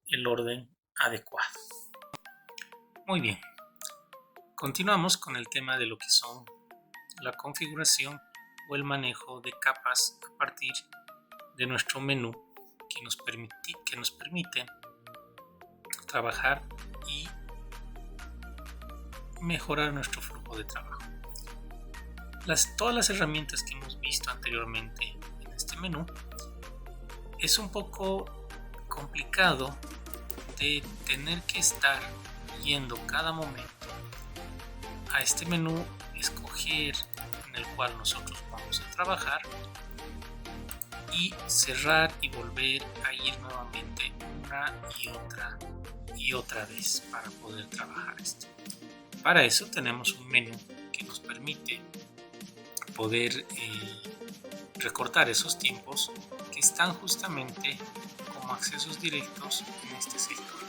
S1: el orden adecuado. Muy bien, continuamos con el tema de lo que son la configuración o el manejo de capas a partir de nuestro menú que nos permite trabajar y mejorar nuestro flujo de trabajo. Todas las herramientas que hemos visto anteriormente en este menú es un poco complicado de tener que estar yendo cada momento a este menú, escoger en el cual nosotros vamos a trabajar y cerrar y volver a ir nuevamente una y otra vez para poder trabajar esto. Para eso tenemos un menú que nos permite poder recortar esos tiempos que están justamente como accesos directos en este sector.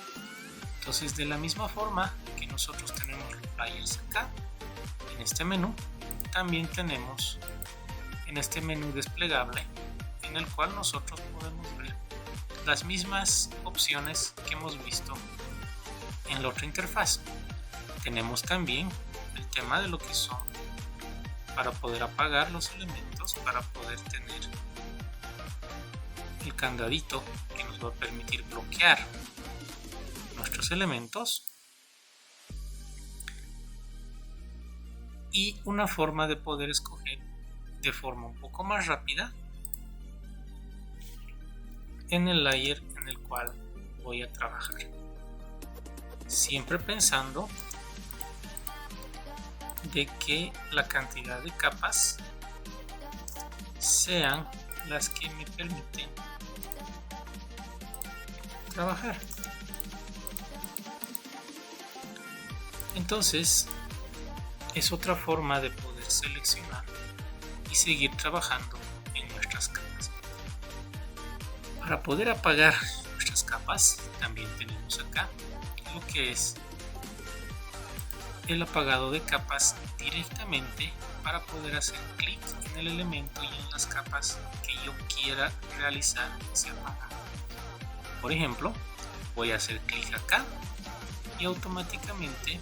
S1: Entonces, de la misma forma que nosotros tenemos los layers acá en este menú, también tenemos en este menú desplegable en el cual nosotros podemos ver las mismas opciones que hemos visto en la otra interfaz. Tenemos también el tema de lo que son para poder apagar los elementos, para poder tener el candadito que nos va a permitir bloquear nuestros elementos y una forma de poder escoger de forma un poco más rápida en el layer en el cual voy a trabajar, siempre pensando de que la cantidad de capas sean las que me permiten trabajar. Entonces es otra forma de poder seleccionar y seguir trabajando en nuestras capas. Para poder apagar nuestras capas también tenemos acá lo que es el apagado de capas directamente para poder hacer clic en el elemento y en las capas que yo quiera realizar ese apagado. Por ejemplo, voy a hacer clic acá y automáticamente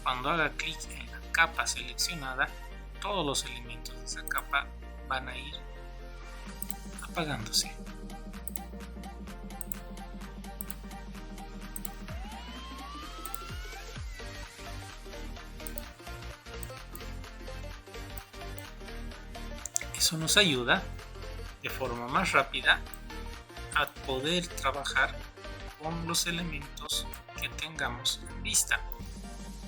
S1: cuando haga clic en la capa seleccionada, todos los elementos de esa capa van a ir apagándose. Eso nos ayuda de forma más rápida a poder trabajar con los elementos que tengamos en vista.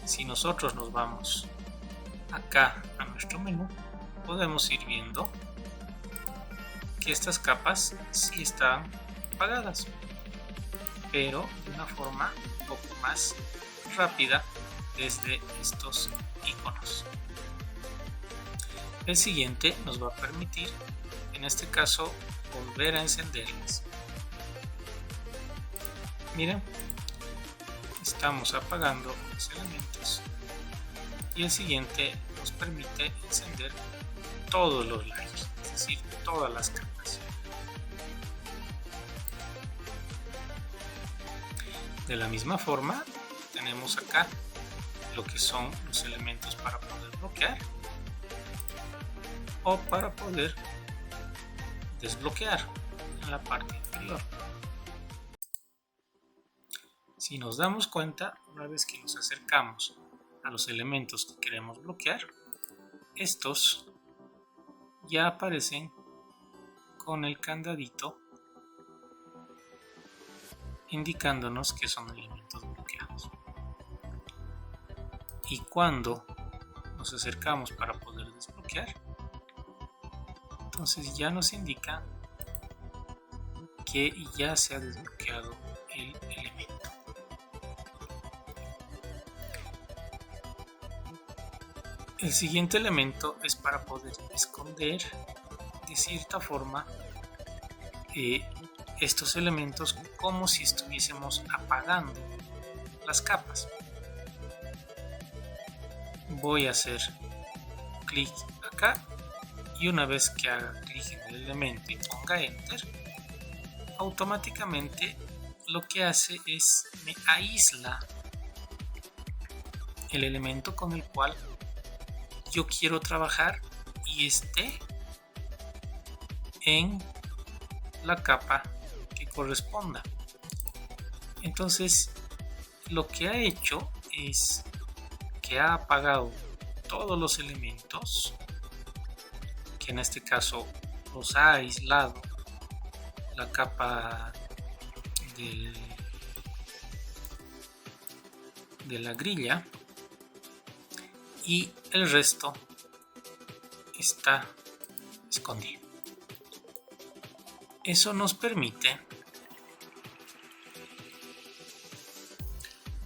S1: Si nosotros nos vamos acá a nuestro menú, podemos ir viendo que estas capas sí están apagadas, pero de una forma un poco más rápida desde estos iconos. El siguiente nos va a permitir, en este caso, volver a encenderlas. Miren, estamos apagando los elementos y el siguiente nos permite encender todos los layers, es decir, todas las capas. De la misma forma, tenemos acá lo que son los elementos para poder bloquear o para poder desbloquear en la parte inferior. Si nos damos cuenta, una vez que nos acercamos a los elementos que queremos bloquear, estos ya aparecen con el candadito indicándonos que son elementos bloqueados. Y cuando nos acercamos para poder desbloquear, entonces ya nos indica que ya se ha desbloqueado el elemento. El siguiente elemento es para poder esconder de cierta forma estos elementos como si estuviésemos apagando las capas. Voy a hacer clic acá y una vez que haga clic en el elemento y ponga enter, automáticamente lo que hace es me aísla el elemento con el cual yo quiero trabajar y esté en la capa que corresponda. Entonces lo que ha hecho es que ha apagado todos los elementos, que en este caso los ha aislado la capa de la grilla, y el resto está escondido. Eso nos permite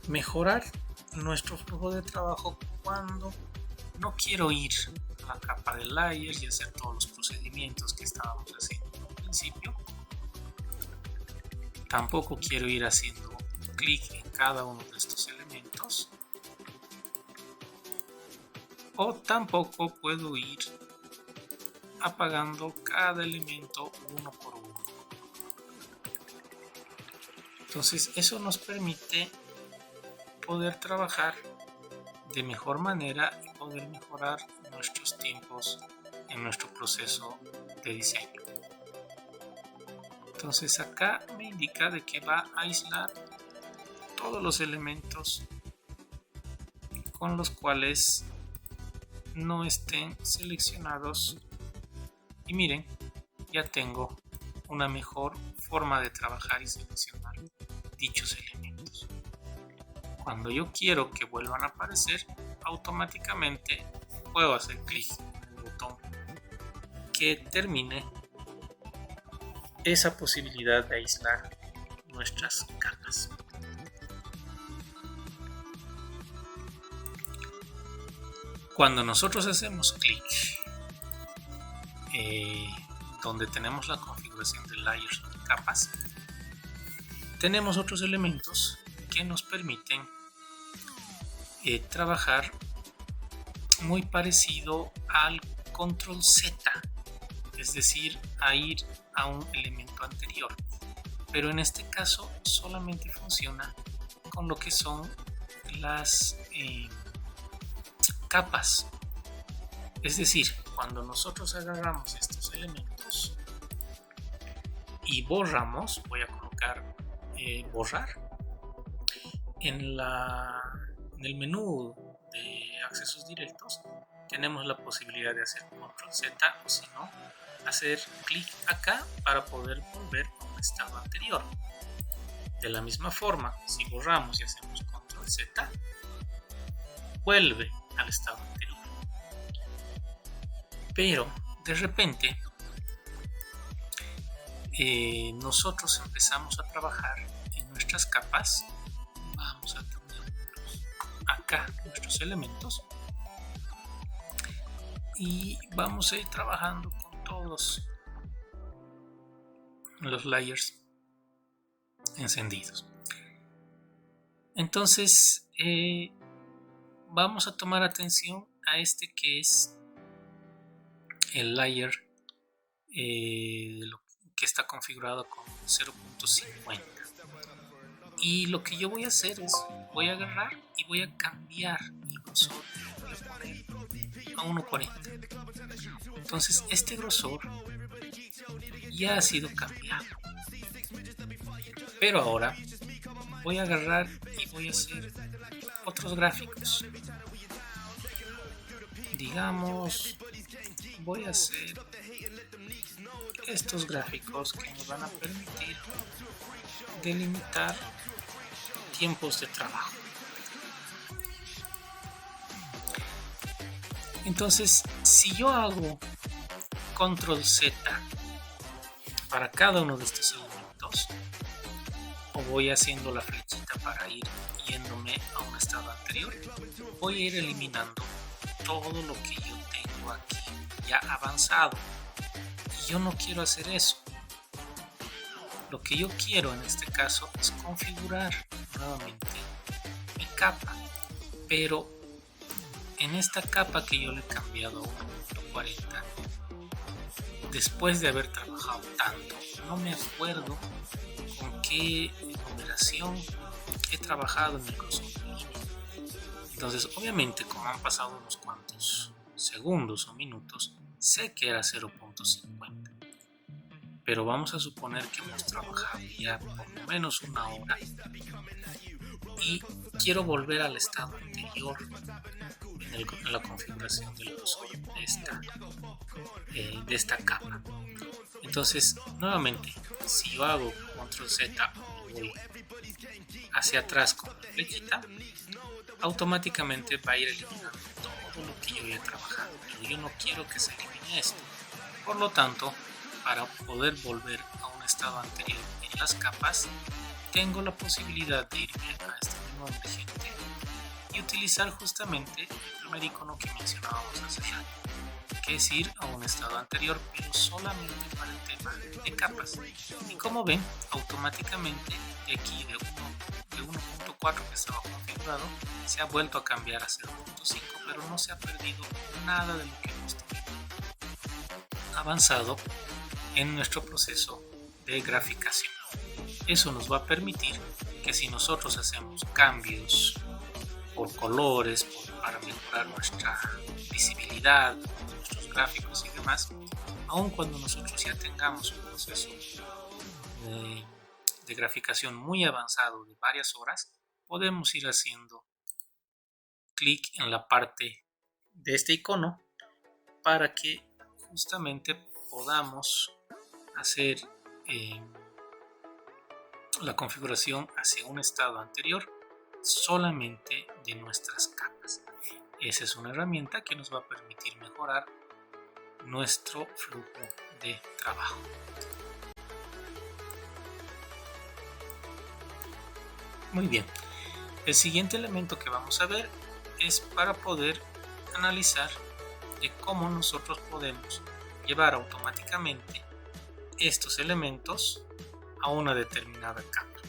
S1: mejorar nuestro flujo de trabajo cuando no quiero ir a la capa de layers y hacer todos los procedimientos que estábamos haciendo al principio. Tampoco quiero ir haciendo clic en cada uno de estos elementos. O tampoco puedo ir apagando cada elemento uno por uno. Entonces eso nos permite poder trabajar de mejor manera y poder mejorar nuestros tiempos en nuestro proceso de diseño. Entonces acá me indica de que va a aislar todos los elementos con los cuales no estén seleccionados, y miren, ya tengo una mejor forma de trabajar y seleccionar dichos elementos. Cuando yo quiero que vuelvan a aparecer, automáticamente puedo hacer clic en el botón que termine esa posibilidad de aislar nuestras capas. Cuando nosotros hacemos clic donde tenemos la configuración de layers de capas, tenemos otros elementos que nos permiten trabajar muy parecido al control Z, es decir, a ir a un elemento anterior, pero en este caso solamente funciona con lo que son las capas. Es decir, cuando nosotros agarramos estos elementos y borramos, voy a colocar borrar en el menú de accesos directos, tenemos la posibilidad de hacer control Z o si no, hacer clic acá para poder volver a un estado anterior. De la misma forma, si borramos y hacemos control Z, vuelve al estado anterior. Pero de repente nosotros empezamos a trabajar en nuestras capas. Vamos a tener acá nuestros elementos y vamos a ir trabajando con todos los layers encendidos. Entonces vamos a tomar atención a este que es el layer que está configurado con 0.50, y lo que yo voy a hacer es voy a agarrar y voy a cambiar el grosor, voy a poner a 1.40. entonces este grosor ya ha sido cambiado, pero ahora voy a agarrar y voy a hacer otros gráficos. Digamos, voy a hacer estos gráficos que nos van a permitir delimitar tiempos de trabajo. Entonces, si yo hago control Z para cada uno de estos elementos, o voy haciendo la flechita para ir yéndome a un estado anterior, voy a ir eliminando todo lo que yo tengo aquí ya avanzado, y yo no quiero hacer eso. Lo que yo quiero en este caso es configurar nuevamente mi capa, pero en esta capa que yo le he cambiado a 1.40, después de haber trabajado tanto, no me acuerdo con qué numeración he trabajado en el grosor. Entonces, obviamente, como han pasado unos cuantos segundos o minutos, sé que era 0.50. Pero vamos a suponer que hemos trabajado ya por lo menos una hora y quiero volver al estado anterior en la configuración del grosor de esta capa. Entonces, nuevamente, si yo hago control Z y voy hacia atrás con la flechita, automáticamente va a ir eliminando todo lo que yo había trabajado, pero yo no quiero que se elimine esto. Por lo tanto, para poder volver a un estado anterior en las capas, tengo la posibilidad de irme a este menú emergente y utilizar justamente el primer icono que mencionábamos hace rato, que es ir a un estado anterior, pero solamente para el tema de capas. Y como ven, automáticamente de aquí de 1.4 que estaba configurado se ha vuelto a cambiar a 0.5, pero no se ha perdido nada de lo que hemos avanzado en nuestro proceso de graficación. Eso nos va a permitir que si nosotros hacemos cambios por colores, para mejorar nuestra visibilidad, nuestros gráficos y demás, aun cuando nosotros ya tengamos un proceso de graficación muy avanzado de varias horas, podemos ir haciendo clic en la parte de este icono para que justamente podamos hacer la configuración hacia un estado anterior solamente de nuestras capas. Esa es una herramienta que nos va a permitir mejorar nuestro flujo de trabajo. Muy bien, el siguiente elemento que vamos a ver es para poder analizar de cómo nosotros podemos llevar automáticamente estos elementos a una determinada capa.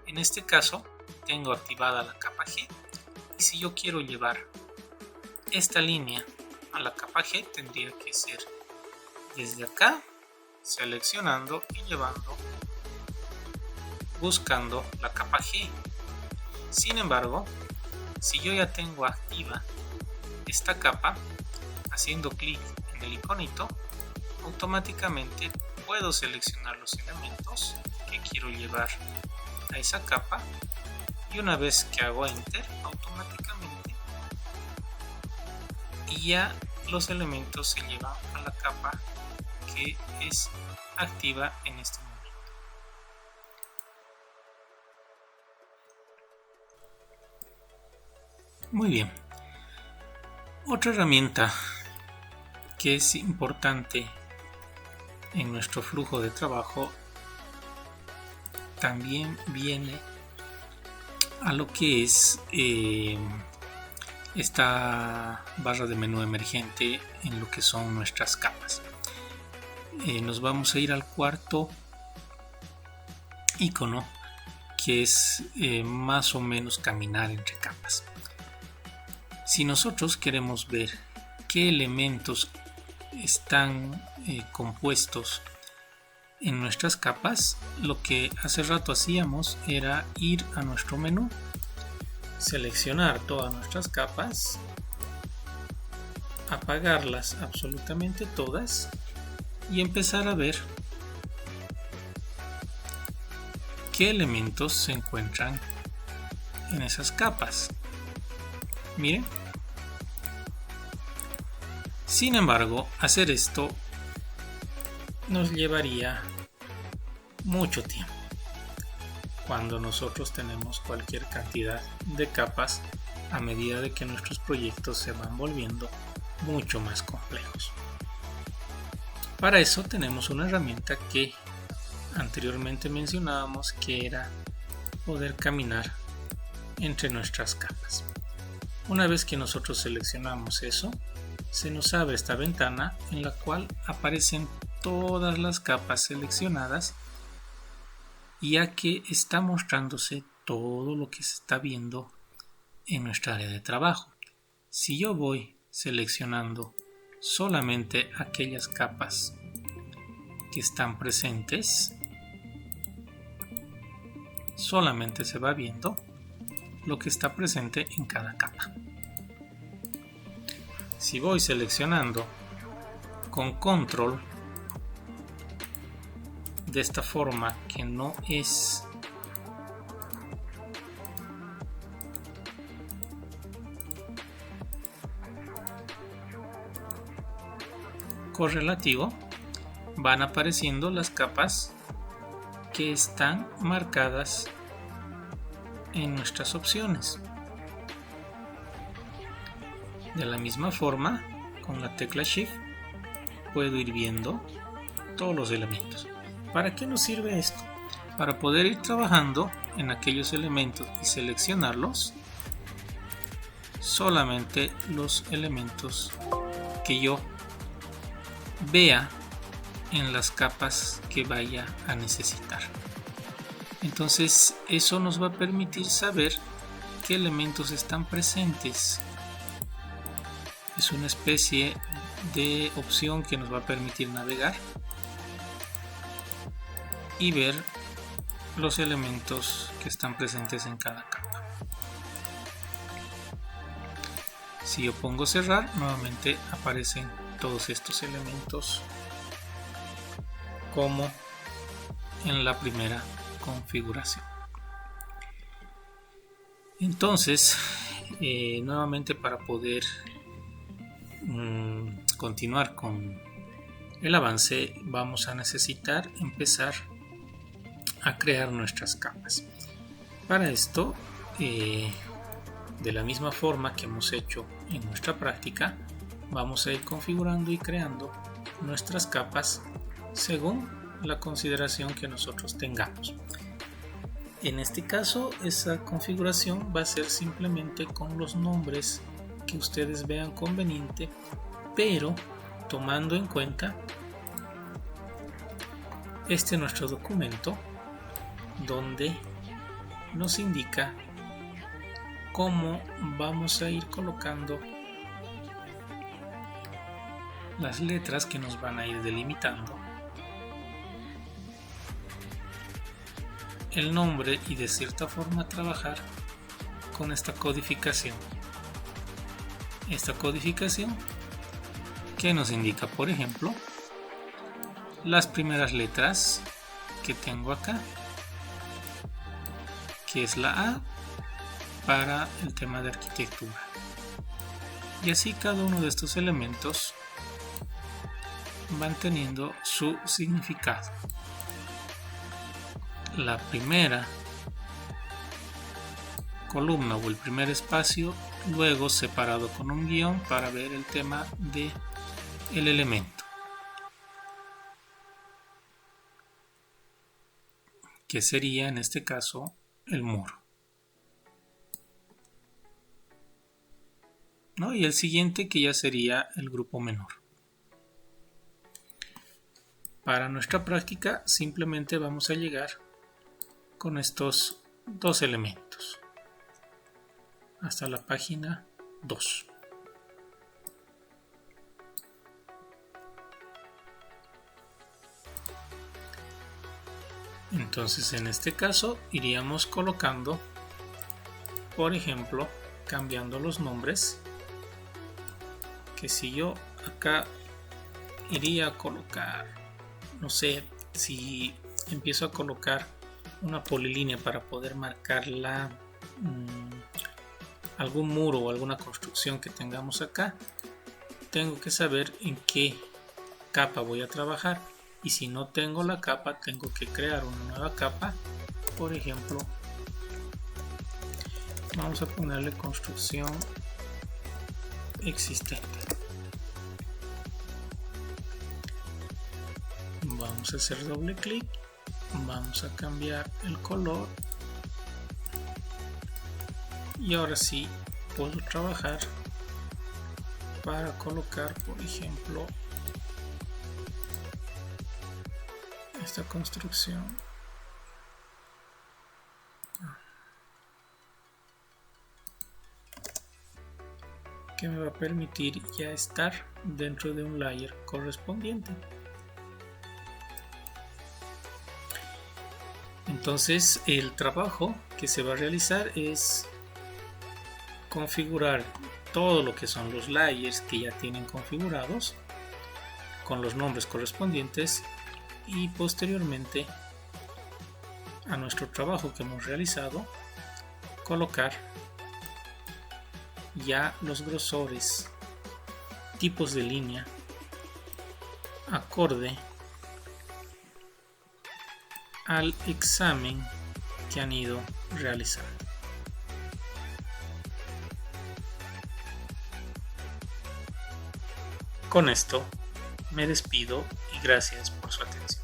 S1: En este caso tengo activada la capa G, y si yo quiero llevar esta línea a la capa G, tendría que ser desde acá, seleccionando y llevando, buscando la capa G. Sin embargo, si yo ya tengo activa esta capa, haciendo clic en el iconito, automáticamente puedo seleccionar los elementos que quiero llevar a esa capa, y una vez que hago enter, automáticamente y ya los elementos se llevan a la capa que es activa en este momento. Muy bien. Otra herramienta que es importante en nuestro flujo de trabajo también viene a lo que es esta barra de menú emergente en lo que son nuestras capas. Nos vamos a ir al cuarto icono, que es más o menos caminar entre capas. Si nosotros queremos ver qué elementos están compuestos en nuestras capas, lo que hace rato hacíamos era ir a nuestro menú, seleccionar todas nuestras capas, apagarlas absolutamente todas y empezar a ver qué elementos se encuentran en esas capas. Miren. Sin embargo, hacer esto nos llevaría mucho tiempo cuando nosotros tenemos cualquier cantidad de capas a medida de que nuestros proyectos se van volviendo mucho más complejos. Para eso tenemos una herramienta que anteriormente mencionábamos, que era poder caminar entre nuestras capas. Una vez que nosotros seleccionamos eso, se nos abre esta ventana en la cual aparecen todas las capas seleccionadas, ya que está mostrándose todo lo que se está viendo en nuestra área de trabajo. Si yo voy seleccionando solamente aquellas capas que están presentes, solamente se va viendo lo que está presente en cada capa. Si voy seleccionando con control de esta forma, que no es correlativo, van apareciendo las capas que están marcadas en nuestras opciones. De la misma forma, con la tecla Shift puedo ir viendo todos los elementos. ¿Para qué nos sirve esto? Para poder ir trabajando en aquellos elementos y seleccionarlos, solamente los elementos que yo vea en las capas que vaya a necesitar. Entonces eso nos va a permitir saber qué elementos están presentes. Es una especie de opción que nos va a permitir navegar y ver los elementos que están presentes en cada capa. Si yo pongo cerrar, nuevamente aparecen todos estos elementos como en la primera configuración. Entonces, nuevamente, para poder continuar con el avance, vamos a necesitar empezar a crear nuestras capas. Para esto, de la misma forma que hemos hecho en nuestra práctica, vamos a ir configurando y creando nuestras capas según la consideración que nosotros tengamos. En este caso, esa configuración va a ser simplemente con los nombres que ustedes vean conveniente, pero tomando en cuenta nuestro documento, donde nos indica cómo vamos a ir colocando las letras que nos van a ir delimitando el nombre y de cierta forma trabajar con esta codificación. Esta codificación que nos indica, por ejemplo, las primeras letras que tengo acá, que es la A para el tema de arquitectura. Y así cada uno de estos elementos van teniendo su significado. La primera columna o el primer espacio, luego separado con un guión para ver el tema de el elemento, que sería en este caso el muro, ¿no? Y el siguiente que ya sería el grupo menor. Para nuestra práctica simplemente vamos a llegar con estos dos elementos hasta la página 2. Entonces en este caso iríamos colocando, por ejemplo, cambiando los nombres, que si yo acá iría a colocar, no sé, si empiezo a colocar una polilínea para poder marcar algún muro o alguna construcción que tengamos acá, tengo que saber en qué capa voy a trabajar, y si no tengo la capa tengo que crear una nueva capa. Por ejemplo, vamos a ponerle construcción existente. Vamos a hacer doble clic, vamos a cambiar el color y ahora sí puedo trabajar para colocar, por ejemplo, esta construcción. Que me va a permitir ya estar dentro de un layer correspondiente. Entonces el trabajo que se va a realizar es configurar todo lo que son los layers que ya tienen configurados con los nombres correspondientes, y posteriormente a nuestro trabajo que hemos realizado colocar ya los grosores, tipos de línea acorde al examen que han ido realizando. Con esto me despido y gracias por su atención.